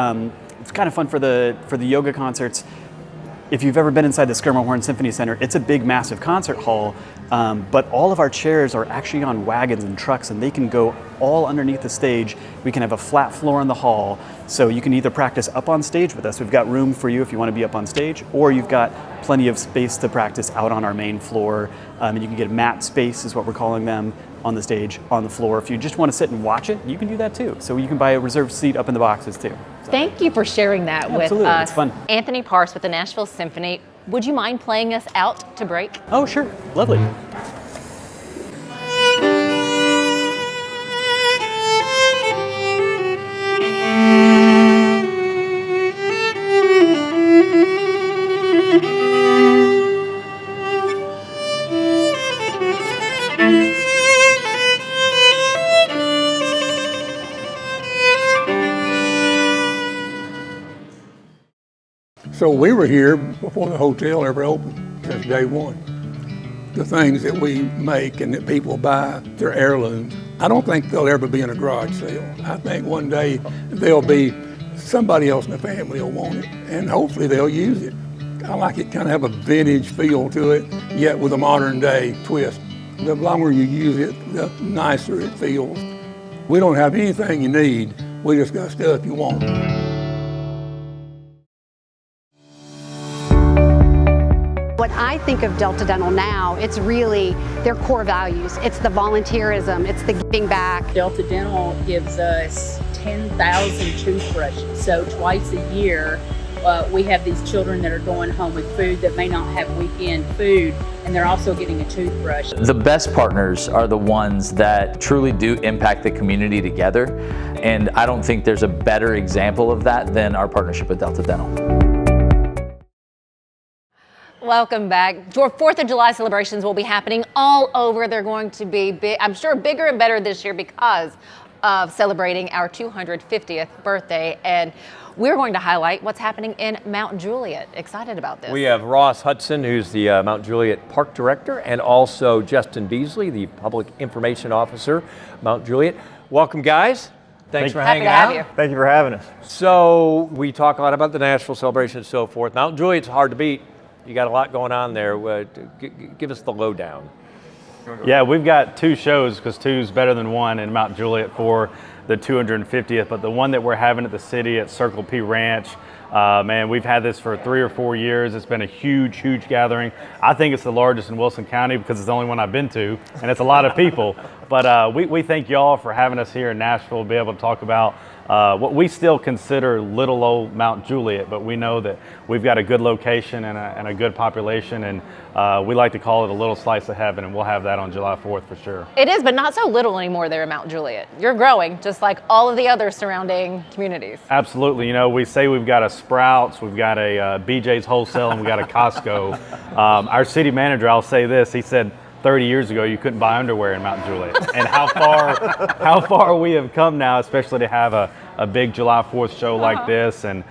Speaker 13: it's kind of fun for the yoga concerts. If you've ever been inside the Skirmerhorn Symphony Center, it's a big, massive concert hall, but all of our chairs are actually on wagons and trucks, and they can go all underneath the stage. We can have a flat floor in the hall, so you can either practice up on stage with us. We've got room for you if you want to be up on stage, or you've got plenty of space to practice out on our main floor, and you can get mat space, is what we're calling them, on the stage, on the floor. If you just want to sit and watch it, you can do that too. So you can buy a reserved seat up in the boxes too. So.
Speaker 3: Thank you for sharing that with us.
Speaker 13: It's fun.
Speaker 3: Anthony Parce with the Nashville Symphony. Would you mind playing us out to break?
Speaker 13: Oh, sure. Lovely.
Speaker 14: So we were here before the hotel ever opened, since day one. The things that we make and that people buy, they're heirlooms. I don't think they'll ever be in a garage sale. I think one day they'll be, somebody else in the family will want it, and hopefully they'll use it. I like it kind of have a vintage feel to it, yet with a modern day twist. The longer you use it, the nicer it feels. We don't have anything you need, we just got stuff you want.
Speaker 6: What I think of Delta Dental now, it's really their core values. It's the volunteerism, it's the giving back.
Speaker 7: Delta Dental gives us 10,000 toothbrushes. So twice a year, we have these children that are going home with food that may not have weekend food, and they're also getting a toothbrush.
Speaker 8: The best partners are the ones that truly do impact the community together, and I don't think there's a better example of that than our partnership with Delta Dental.
Speaker 3: Welcome back. Your 4th of July celebrations will be happening all over. They're going to be big, I'm sure bigger and better this year because of celebrating our 250th birthday. And we're going to highlight what's happening in Mount Juliet. Excited about this.
Speaker 2: We have Ross Hudson, who's the Mount Juliet Park Director, and also Justin Beasley, the Public Information Officer, Mount Juliet. Welcome, guys. Thanks for hanging out.
Speaker 3: You.
Speaker 15: Thank you for having us.
Speaker 2: So we talk a lot about the Nashville celebration and so forth. Mount Juliet's hard to beat. You got a lot going on there. Give us the lowdown.
Speaker 15: Yeah, we've got 2 shows because 2's better than 1 in Mount Juliet for the 250th, but the one that we're having at the city at Circle P Ranch, man, we've had this for 3 or 4 years. It's been a huge gathering. I think it's the largest in Wilson County because it's the only one I've been to, and it's a lot of people. But we thank y'all for having us here in Nashville to be able to talk about what we still consider little old Mount Juliet, but we know that we've got a good location and a good population, and we like to call it a little slice of heaven, and we'll have that on July 4th for sure.
Speaker 3: It is, but not so little anymore there in Mount Juliet. You're growing, just like all of the other surrounding communities.
Speaker 15: Absolutely. You know, we say we've got a Sprouts, we've got a BJ's Wholesale, and we've got a Costco. Our city manager, I'll say this, he said 30 years ago you couldn't buy underwear in Mount Juliet. And how far we have come now, especially to have a big July 4th show like this, and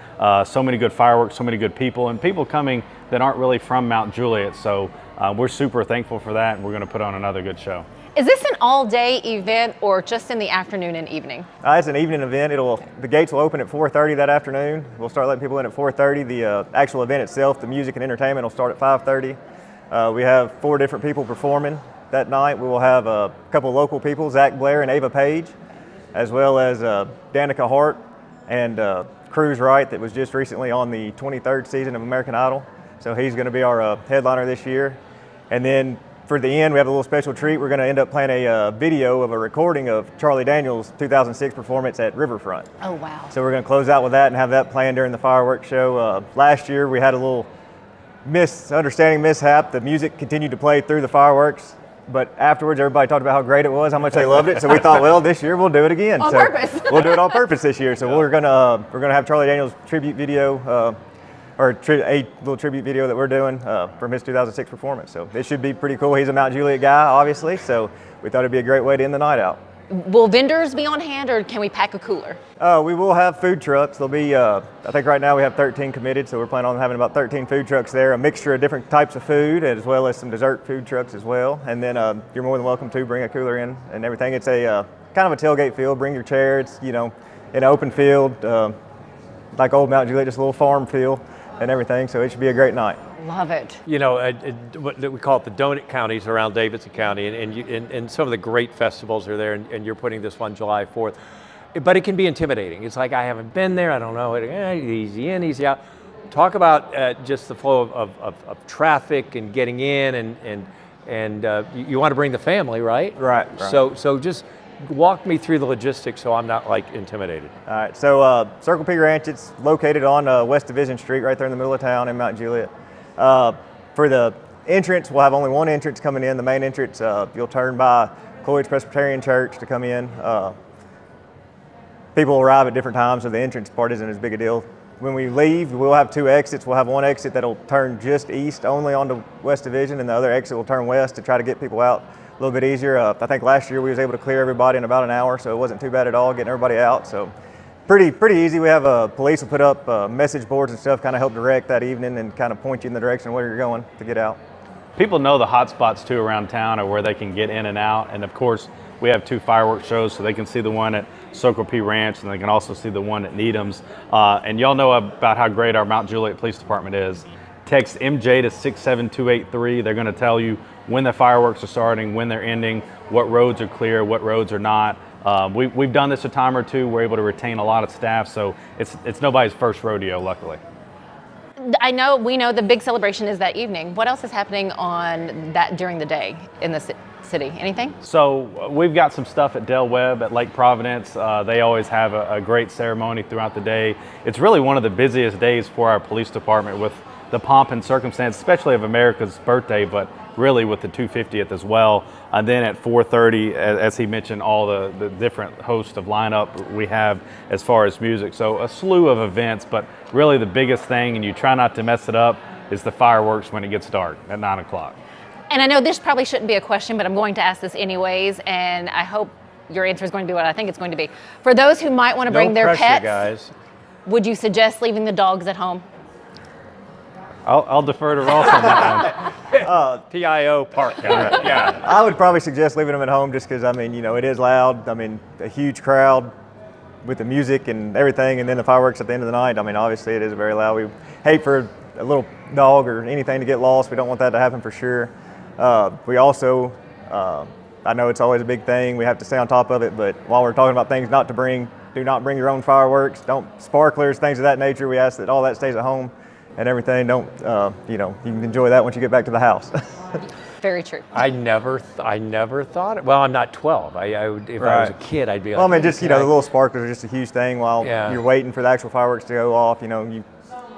Speaker 15: so many good fireworks, so many good people, and people coming that aren't really from Mount Juliet. So we're super thankful for that, and we're going to put on another good show.
Speaker 3: Is this an all-day event or just in the afternoon and evening?
Speaker 16: It's an evening event. The gates will open at 4:30 that afternoon. We'll start letting people in at 4:30. The actual event itself, the music and entertainment, will start at 5:30. We have 4 different people performing that night. We will have a couple of local people, Zach Blair and Ava Page, as well as Danica Hart and Cruz Wright, that was just recently on the 23rd season of American Idol. So he's going to be our headliner this year. And then for the end, we have a little special treat. We're going to end up playing a video of a recording of Charlie Daniels' 2006 performance at Riverfront.
Speaker 3: Oh, wow.
Speaker 16: So we're going to close out with that and have that playing during the fireworks show. Last year, we had a little mishap. The music continued to play through the fireworks, but afterwards everybody talked about how great it was, how much they loved it. So we thought, well, this year we'll do it again.
Speaker 3: On purpose.
Speaker 16: We'll do it on purpose this year. So we're gonna have Charlie Daniels tribute video, a little tribute video that we're doing from his 2006 performance. So it should be pretty cool. He's a Mount Juliet guy, obviously, so we thought it'd be a great way to end the night out.
Speaker 3: Will vendors be on hand, or can we pack a cooler?
Speaker 16: We will have food trucks. There'll be, I think right now we have 13 committed, so we're planning on having about 13 food trucks there, a mixture of different types of food, as well as some dessert food trucks as well. And then you're more than welcome to bring a cooler in and everything. It's a kind of a tailgate field. Bring your chair. It's, in an open field, like old Mount Juliet, just a little farm feel and everything. So it should be a great night.
Speaker 3: Love it.
Speaker 2: What we call it the donut counties around Davidson County, and some of the great festivals are there, and you're putting this one July 4th. But it can be intimidating. It's like, I haven't been there, I don't know, easy in, easy out. Talk about just the flow of traffic and getting in, and you want to bring the family, right?
Speaker 16: Right.
Speaker 2: So just walk me through the logistics so I'm not intimidated.
Speaker 16: All right, so Circle P Ranch, it's located on West Division Street right there in the middle of town in Mount Juliet. For the entrance, we'll have only one entrance coming in. The main entrance, you'll turn by Cloyd's Presbyterian Church to come in. People arrive at different times, so the entrance part isn't as big a deal. When we leave, we'll have 2 exits. We'll have one exit that'll turn just east only onto West Division, and the other exit will turn west to try to get people out a little bit easier. I think last year we was able to clear everybody in about an hour, so it wasn't too bad at all getting everybody out. So pretty easy. We have police will put up message boards and stuff, kind of help direct that evening and kind of point you in the direction where you're going to get out.
Speaker 15: People know the hot spots too around town, or where they can get in and out. And of course, we have 2 fireworks shows, so they can see the one at Circle P Ranch, and they can also see the one at Needham's. And y'all know about how great our Mount Juliet Police Department is. Text MJ to 67283. They're going to tell you when the fireworks are starting, when they're ending, what roads are clear, what roads are not. We've done this a time or two. We're able to retain a lot of staff, so it's nobody's first rodeo, luckily.
Speaker 3: We know the big celebration is that evening. What else is happening on that during the day in the city? Anything?
Speaker 15: So we've got some stuff at Del Webb at Lake Providence. They always have a great ceremony throughout the day. It's really one of the busiest days for our police department, with the pomp and circumstance, especially of America's birthday, but really with the 250th as well. And then at 4:30, as he mentioned, all the different host of lineup we have as far as music. So a slew of events, but really the biggest thing, and you try not to mess it up, is the fireworks when it gets dark at 9 o'clock.
Speaker 3: And I know this probably shouldn't be a question, but I'm going to ask this anyways, and I hope your answer is going to be what I think it's going to be. For those who might want to bring
Speaker 2: No
Speaker 3: their
Speaker 2: pressure,
Speaker 3: pets,
Speaker 2: guys.
Speaker 3: would you suggest leaving the dogs at home?
Speaker 15: I'll defer to Ross on that one.
Speaker 2: PIO park guy.
Speaker 16: Yeah. I would probably suggest leaving them at home just because, I mean, you know, it is loud. I mean, a huge crowd with the music and everything, and then the fireworks at the end of the night. I mean, obviously it is very loud. We hate for a little dog or anything to get lost. We don't want that to happen for sure. We also, I know it's always a big thing. We have to stay on top of it, but while we're talking about things not to bring, do not bring your own fireworks, don't sparklers, things of that nature. We ask that all that stays at home. And everything, don't, you know, you can enjoy that once you get back to the house.
Speaker 3: Very true.
Speaker 2: I never thought it. Well, I'm not 12. I would, if I was a kid, I'd be like.
Speaker 16: Well, I mean, just, you know, the little sparklers are just a huge thing while you're waiting for the actual fireworks to go off, you know.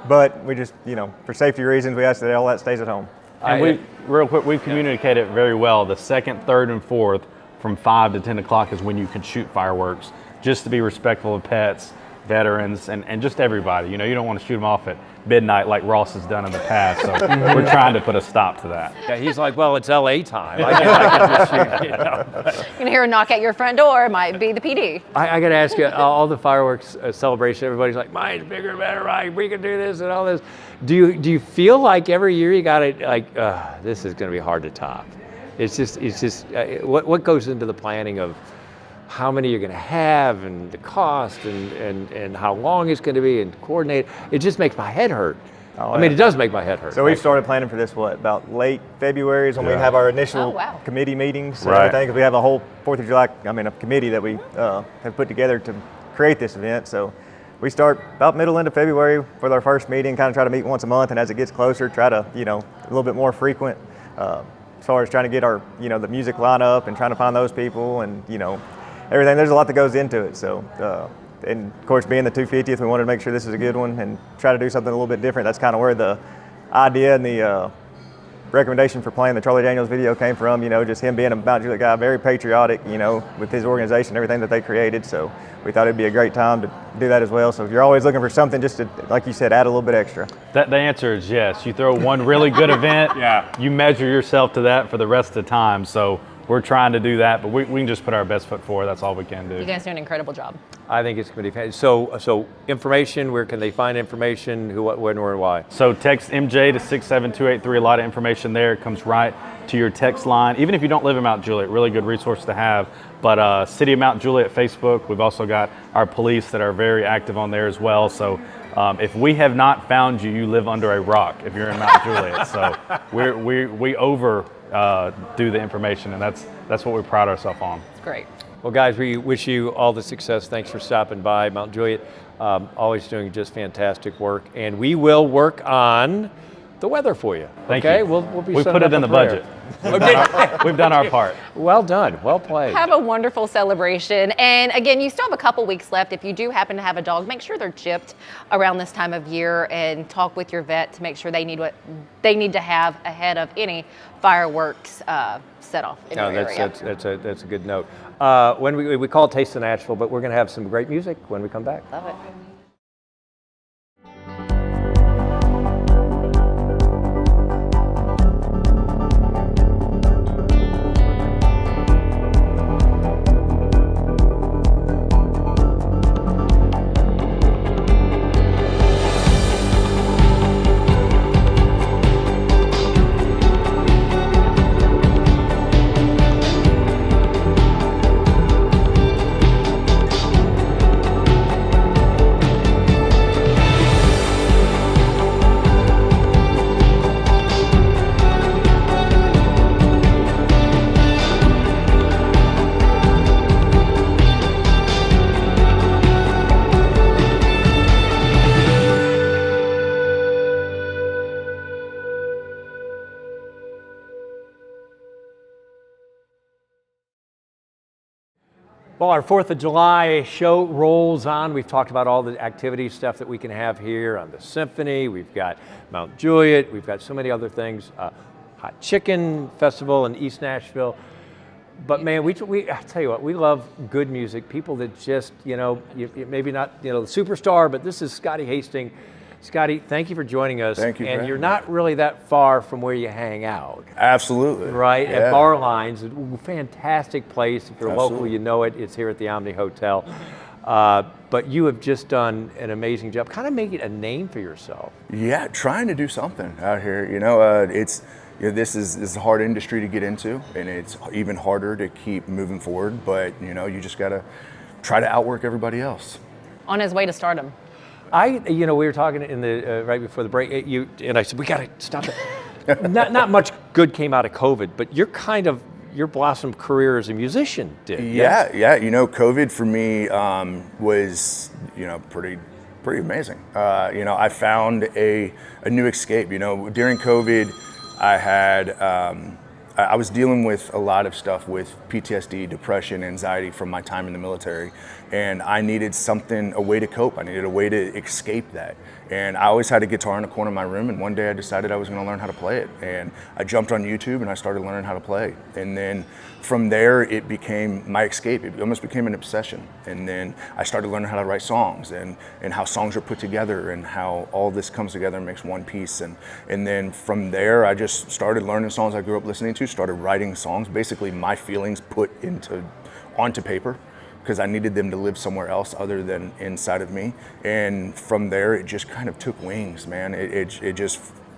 Speaker 16: But we just, you know, for safety reasons, we ask that all that stays at home.
Speaker 15: And real quick, we've communicated very well. The 2nd, 3rd, and 4th from 5 to 10 o'clock is when you can shoot fireworks, just to be respectful of pets, veterans, and just everybody. You know, you don't want to shoot them off at midnight like Ross has done in the past, so we're trying to put a stop to that.
Speaker 2: Yeah, he's like, well, it's LA time. I can just shoot, you know.
Speaker 3: You're gonna hear a knock at your front door, it might be the PD.
Speaker 2: I got to ask you, all the fireworks celebration, everybody's like, mine's bigger, better, right? We can do this and all this. Do you feel like every year you got to like, this is going to be hard to top? It's just what goes into the planning of how many you're going to have and the cost and how long it's going to be and coordinate. It just makes my head hurt. I mean, it does make my head hurt.
Speaker 16: So we've started planning for this, about late February is when we have our initial committee meetings and everything, because we have a whole 4th of July, a committee that we have put together to create this event. So we start about middle end of February with our first meeting, kind of try to meet once a month, and as it gets closer, try to, you know, a little bit more frequent as far as trying to get our, you know, the music lineup and trying to find those people and, you know, everything. There's a lot that goes into it. So, and of course, being the 250th, we wanted to make sure this is a good one and try to do something a little bit different. That's kind of where the idea and the recommendation for playing the Charlie Daniels video came from. You know, just him being a Mount Juliet guy, very patriotic, you know, with his organization, everything that they created. So we thought it'd be a great time to do that as well. So if you're always looking for something just to, like you said, add a little bit extra.
Speaker 15: The answer is yes. You throw one really good event, you measure yourself to that for the rest of the time. So we're trying to do that, but we can just put our best foot forward. That's all we can do.
Speaker 3: You guys do an incredible job.
Speaker 2: I think it's going to be fantastic. So information, where can they find information? Who, what, when, where, and why?
Speaker 15: So text MJ to 67283. A lot of information there. It comes right to your text line. Even if you don't live in Mount Juliet, really good resource to have. But City of Mount Juliet Facebook. We've also got our police that are very active on there as well. So if we have not found you, you live under a rock if you're in Mount Juliet. So we do the information, and that's what we pride ourselves on.
Speaker 3: It's great.
Speaker 2: Well, guys, we wish you all the success. Thanks for stopping by. Mount Juliet, always doing just fantastic work, and we will work on the weather for you.
Speaker 15: Thank
Speaker 2: you.
Speaker 15: you.
Speaker 2: We'll be.
Speaker 15: We put it in the budget. We've done our part.
Speaker 2: Well done. Well played.
Speaker 3: Have a wonderful celebration. And again, you still have a couple weeks left. If you do happen to have a dog, make sure they're chipped around this time of year and talk with your vet to make sure they need what they need to have ahead of any fireworks set off in your area.
Speaker 2: That's a good note. When we call it Taste of Nashville, but we're going to have some great music when we come back.
Speaker 3: Love it.
Speaker 2: Well, our 4th of July show rolls on. We've talked about all the activity stuff that we can have here on the Symphony. We've got Mount Juliet. We've got so many other things. Hot Chicken Festival in East Nashville. But man, I tell you what, we love good music. People that just, you know, maybe not, you know, the superstar, but this is Scotty Hasting, Scotty, thank you for joining us.
Speaker 17: Thank you.
Speaker 2: And you're not really that far from where you hang out.
Speaker 17: Absolutely.
Speaker 2: Right,
Speaker 17: Yeah.
Speaker 2: at Bar Lines, a fantastic place. If you're
Speaker 17: Absolutely.
Speaker 2: local, you know it. It's here at the Omni Hotel. But you have just done an amazing job, kind of making a name for yourself.
Speaker 17: Yeah, trying to do something out here. This is a hard industry to get into, and it's even harder to keep moving forward. But you just gotta try to outwork everybody else.
Speaker 3: On his way to stardom.
Speaker 2: We were talking in the right before the break. And I said we got to stop it. not much good came out of COVID, but your blossom career as a musician did.
Speaker 17: Yeah. COVID for me was pretty amazing. I found a new escape. During COVID, I was dealing with a lot of stuff with PTSD, depression, anxiety from my time in the military, and I needed a way to cope. I needed a way to escape that. And I always had a guitar in the corner of my room, and one day I decided I was going to learn how to play it. And I jumped on YouTube and I started learning how to play. And then from there, it became my escape. It almost became an obsession. And then I started learning how to write songs and how songs are put together and how all this comes together and makes one piece. And then from there, I just started learning songs I grew up listening to, started writing songs, basically my feelings put onto paper, because I needed them to live somewhere else other than inside of me. And from there, it just kind of took wings, man.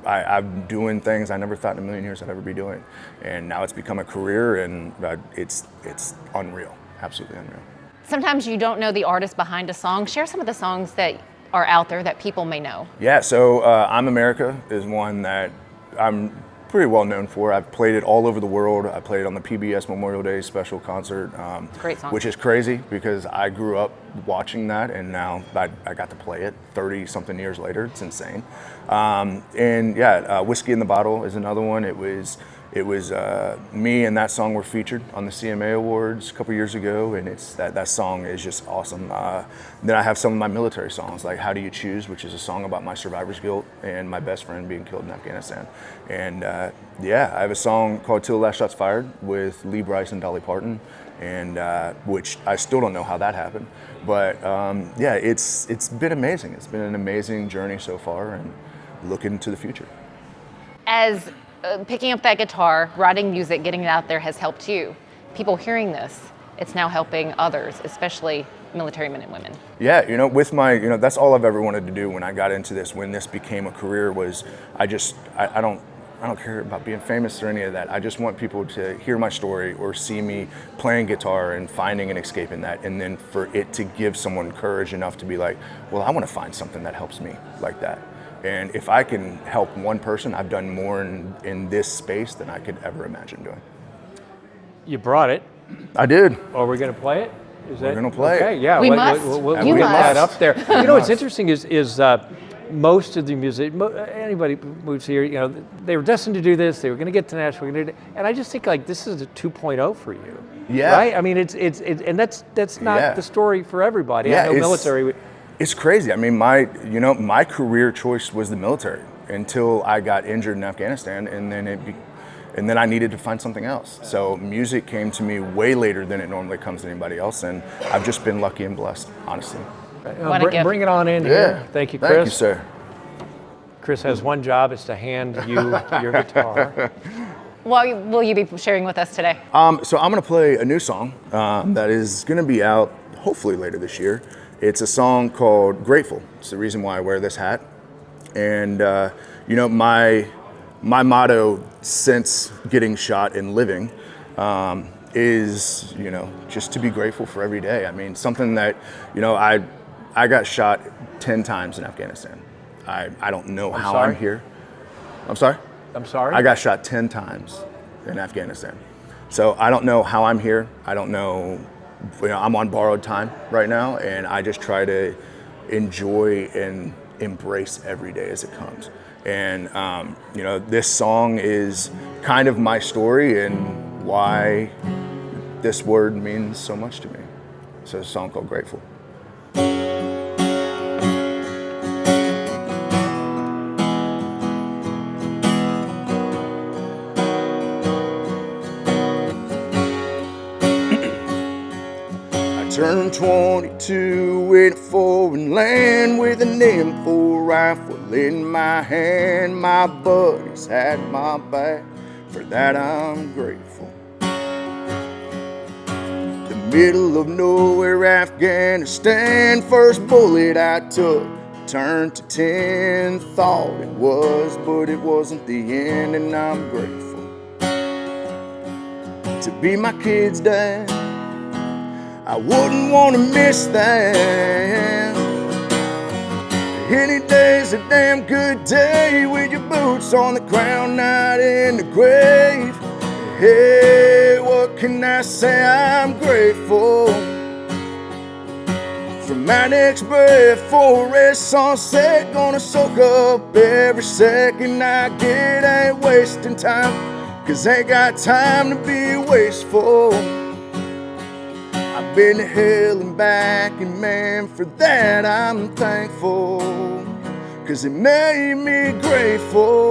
Speaker 17: I'm doing things I never thought in a million years I'd ever be doing. And now it's become a career, and it's unreal, absolutely unreal.
Speaker 3: Sometimes you don't know the artist behind a song. Share some of the songs that are out there that people may know.
Speaker 17: Yeah, so I'm America is one that I'm pretty well known for. I've played it all over the world. I played it on the PBS Memorial Day special concert,
Speaker 3: Great song.
Speaker 17: which is crazy because I grew up watching that, and now I got to play it 30 something years later. It's insane. Whiskey in the Bottle is another one. It was me and that song were featured on the CMA Awards a couple years ago, and that song is just awesome. Then I have some of my military songs, like How Do You Choose, which is a song about my survivor's guilt and my best friend being killed in Afghanistan. And I have a song called Till the Last Shot's Fired with Lee Brice and Dolly Parton, and which I still don't know how that happened. But it's been amazing. It's been an amazing journey so far, and looking to the future.
Speaker 3: As picking up that guitar, writing music, getting it out there has helped you. People hearing this, it's now helping others, especially military men and women.
Speaker 17: Yeah, with my, that's all I've ever wanted to do when I got into this, when this became a career, was I don't care about being famous or any of that. I just want people to hear my story or see me playing guitar and finding an escape in that, and then for it to give someone courage enough to be like, well, I want to find something that helps me like that. And if I can help one person, I've done more in this space than I could ever imagine doing.
Speaker 2: You brought it.
Speaker 17: I did.
Speaker 2: Are we going to play it?
Speaker 17: We're going to play it.
Speaker 2: Okay, yeah.
Speaker 3: We must.
Speaker 2: We'll
Speaker 3: You
Speaker 2: get that
Speaker 3: must.
Speaker 2: up there. What's interesting is most of the music, anybody who moves here, they were destined to do this. They were going to get to Nashville, and I just think like this is a 2.0 for you.
Speaker 17: Yeah.
Speaker 2: Right. I mean, and that's not the story for everybody.
Speaker 17: Yeah,
Speaker 2: I know military.
Speaker 17: It's crazy. I mean, my career choice was the military until I got injured in Afghanistan, and then I needed to find something else. So music came to me way later than it normally comes to anybody else, and I've just been lucky and blessed, honestly.
Speaker 2: Bring it on in here. Thank you, Chris.
Speaker 17: Thank you, sir.
Speaker 2: Chris has one job: is to hand you your guitar.
Speaker 3: What will you be sharing with us today?
Speaker 17: So I'm going to play a new song that is going to be out hopefully later this year. It's a song called Grateful. It's the reason why I wear this hat. And, my motto since getting shot and living is, just to be grateful for every day. I mean, something that, I got shot 10 times in Afghanistan. I don't know how I'm here. I'm sorry?
Speaker 2: I'm sorry?
Speaker 17: I got shot 10 times in Afghanistan. So I don't know how I'm here. I don't know. I'm on borrowed time right now, and I just try to enjoy and embrace every day as it comes. And, this song is kind of my story and why this word means so much to me. So it's a song called Grateful. Turned 22 in a foreign land with an M4 rifle in my hand. My buddies had my back, for that I'm grateful. The middle of nowhere, Afghanistan, first bullet I took turned to 10. Thought it was, but it wasn't the end, and I'm grateful to be my kid's dad. I wouldn't want to miss that. Any day's a damn good day with your boots on the ground, not in the grave. Hey, what can I say? I'm grateful for my next breath, for a red sunset. Gonna soak up every second I get. Ain't wasting time, 'cause ain't got time to be wasteful. I've been to hell and back, and man, for that I'm thankful, 'cause it made me grateful.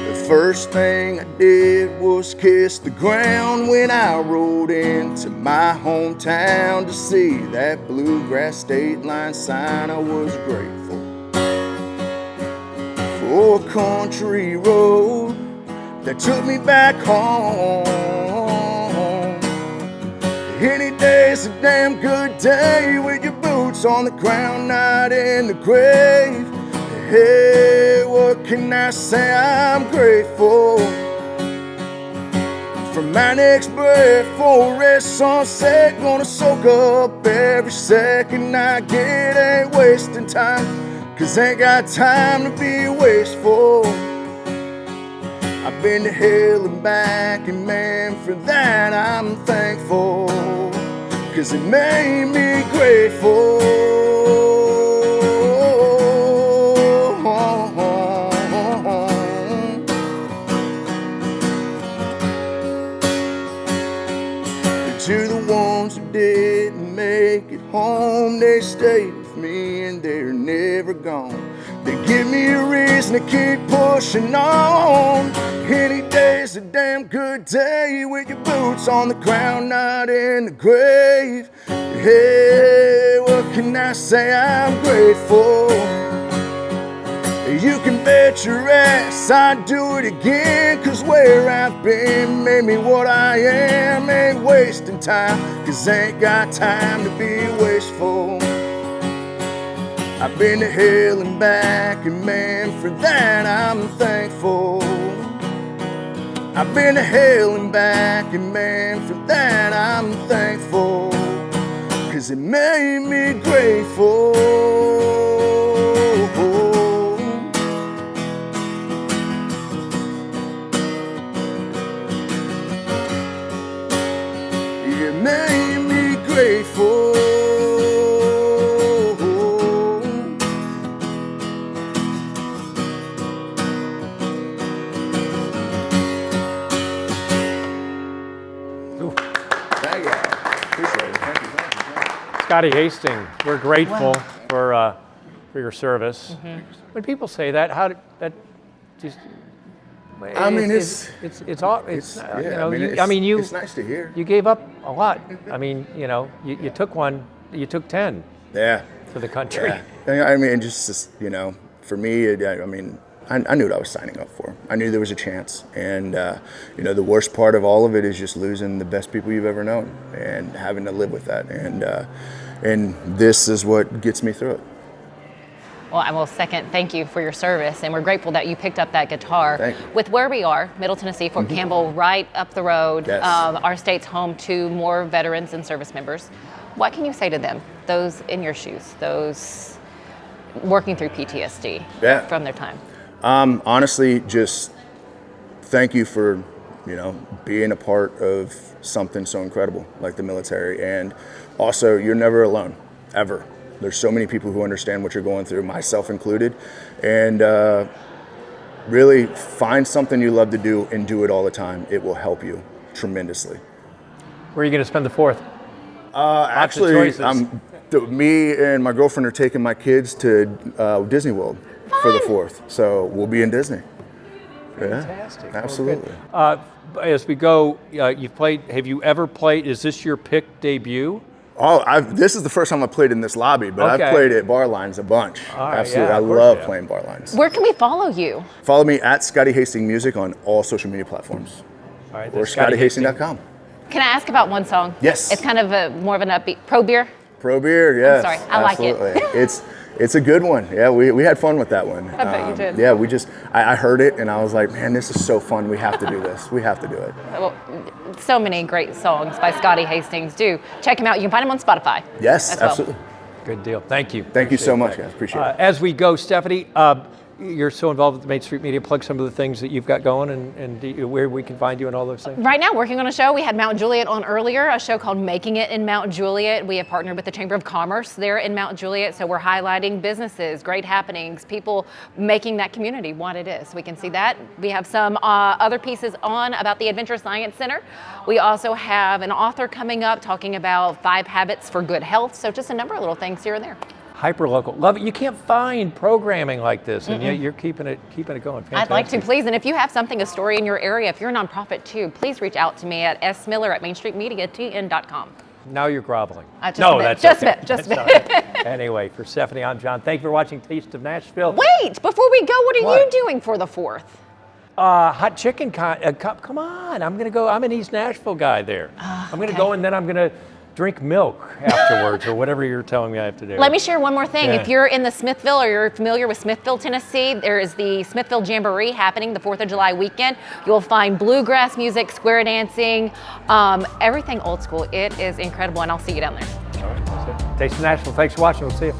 Speaker 17: The first thing I did was kiss the ground when I rode into my hometown to see that bluegrass state line sign. I was grateful for a country road that took me back home. Any day's a damn good day with your boots on the ground, not in the grave. Hey, what can I say? I'm grateful for my next breath, for a red sunset. Gonna soak up every second I get. Ain't wasting time, 'cause ain't got time to be wasteful. I've been to hell and back, and man, for that I'm thankful, 'cause it made me grateful. To the ones who didn't make it home, they stayed with me and they're never gone. They give me a reason to keep pushing on. Any day's a damn good day with your boots on the ground, not in the grave. Hey, what can I say? I'm grateful. You can bet your ass I'd do it again, 'cause where I've been made me what I am. Ain't wasting time, 'cause ain't got time to be wasteful. I've been to hell and back, and man, for that I'm thankful. I've been to hell and back, and man, for that I'm thankful, 'cause it made me grateful. It made me grateful.
Speaker 2: Scotty Hasting, we're grateful for your service.
Speaker 3: Mm-hmm.
Speaker 2: When people say that, how did that? Just,
Speaker 17: I mean,
Speaker 2: it's
Speaker 17: it's nice to hear.
Speaker 2: You gave up a lot. I mean, you took one, you took 10.
Speaker 17: Yeah.
Speaker 2: For the country.
Speaker 17: Yeah. I mean, just for me, I knew what I was signing up for. I knew there was a chance, and the worst part of all of it is just losing the best people you've ever known and having to live with that. And this is what gets me through it.
Speaker 3: Well, I will second thank you for your service, and we're grateful that you picked up that guitar.
Speaker 17: Thank you.
Speaker 3: With where we are, Middle Tennessee, Fort Campbell, right up the road,
Speaker 17: Yes.
Speaker 3: Our state's home to more veterans and service members. What can you say to them, those in your shoes, those working through PTSD from their time?
Speaker 17: Honestly, just thank you for, being a part of something so incredible like the military. And also, you're never alone, ever. There's so many people who understand what you're going through, myself included. And really find something you love to do and do it all the time. It will help you tremendously.
Speaker 2: Where are you going to spend the 4th?
Speaker 17: Actually, me and my girlfriend are taking my kids to Disney World for the 4th. So we'll be in Disney.
Speaker 2: Fantastic.
Speaker 17: Absolutely.
Speaker 2: As we go, you've played. Have you ever played? Is this your pick debut?
Speaker 17: Oh, this is the first time I played in this lobby, but
Speaker 2: Okay.
Speaker 17: I've played at bar lines a bunch.
Speaker 2: right,
Speaker 17: Absolutely,
Speaker 2: yeah,
Speaker 17: I
Speaker 2: of course
Speaker 17: love
Speaker 2: you have.
Speaker 17: playing bar lines.
Speaker 3: Where can we follow you?
Speaker 17: Follow me at Scotty Hasting Music on all social media platforms,
Speaker 2: All right,
Speaker 17: or
Speaker 2: that's Scotty Hasting.
Speaker 17: ScottyHasting.com.
Speaker 3: Can I ask about one song?
Speaker 17: Yes.
Speaker 3: It's kind of more of an upbeat. Pro Beer?
Speaker 17: Pro Beer, yes.
Speaker 3: sorry, I like it.
Speaker 17: Absolutely. It's a good one. Yeah, we had fun with that one.
Speaker 3: I bet you did.
Speaker 17: Yeah, I heard it and I was like, man, this is so fun. We have to do this. We have to do it.
Speaker 3: Well, so many great songs by Scotty Hastings. Do check him out. You can find him on Spotify.
Speaker 17: Yes,
Speaker 3: as well.
Speaker 17: absolutely.
Speaker 2: Good deal. Thank you.
Speaker 17: Thank you so much, guys. Appreciate it.
Speaker 2: As we go, Stefanie, you're so involved with the Main Street Media. Plug some of the things that you've got going and where we can find you and all those things.
Speaker 3: Right now, working on a show. We had Mount Juliet on earlier, a show called Making It in Mount Juliet. We have partnered with the Chamber of Commerce there in Mount Juliet, so we're highlighting businesses, great happenings, people making that community what it is. We can see that. We have some other pieces on about the Adventure Science Center. We also have an author coming up talking about 5 habits for good health, so just a number of little things here and there.
Speaker 2: Hyperlocal. Love it. You can't find programming like this, and yet you're keeping it going. Fantastic.
Speaker 3: I'd like to, please. And if you have something, a story in your area, if you're a nonprofit too, please reach out to me at smiller@mainstreetmediatn.com.
Speaker 2: Now you're groveling.
Speaker 3: Just
Speaker 2: no,
Speaker 3: a bit.
Speaker 2: that's
Speaker 3: Just
Speaker 2: okay.
Speaker 3: a bit. Just a
Speaker 2: That's
Speaker 3: bit.
Speaker 2: all right. Anyway, for Stefanie, I'm John. Thank you for watching Taste of Nashville.
Speaker 3: Wait, before we go, what are
Speaker 2: What?
Speaker 3: you doing for the 4th?
Speaker 2: Hot chicken. Come on. I'm going to go. I'm an East Nashville guy there. I'm going to go and then I'm going to drink milk afterwards or whatever you're telling me I have to do.
Speaker 3: Let me share one more thing.
Speaker 2: Yeah.
Speaker 3: If you're in the Smithville or you're familiar with Smithville, Tennessee, there is the Smithville Jamboree happening the 4th of July weekend. You'll find bluegrass music, square dancing, everything old school. It is incredible, and I'll see you down there.
Speaker 2: All right, that's it. Taste of Nashville. Thanks for watching. We'll see you.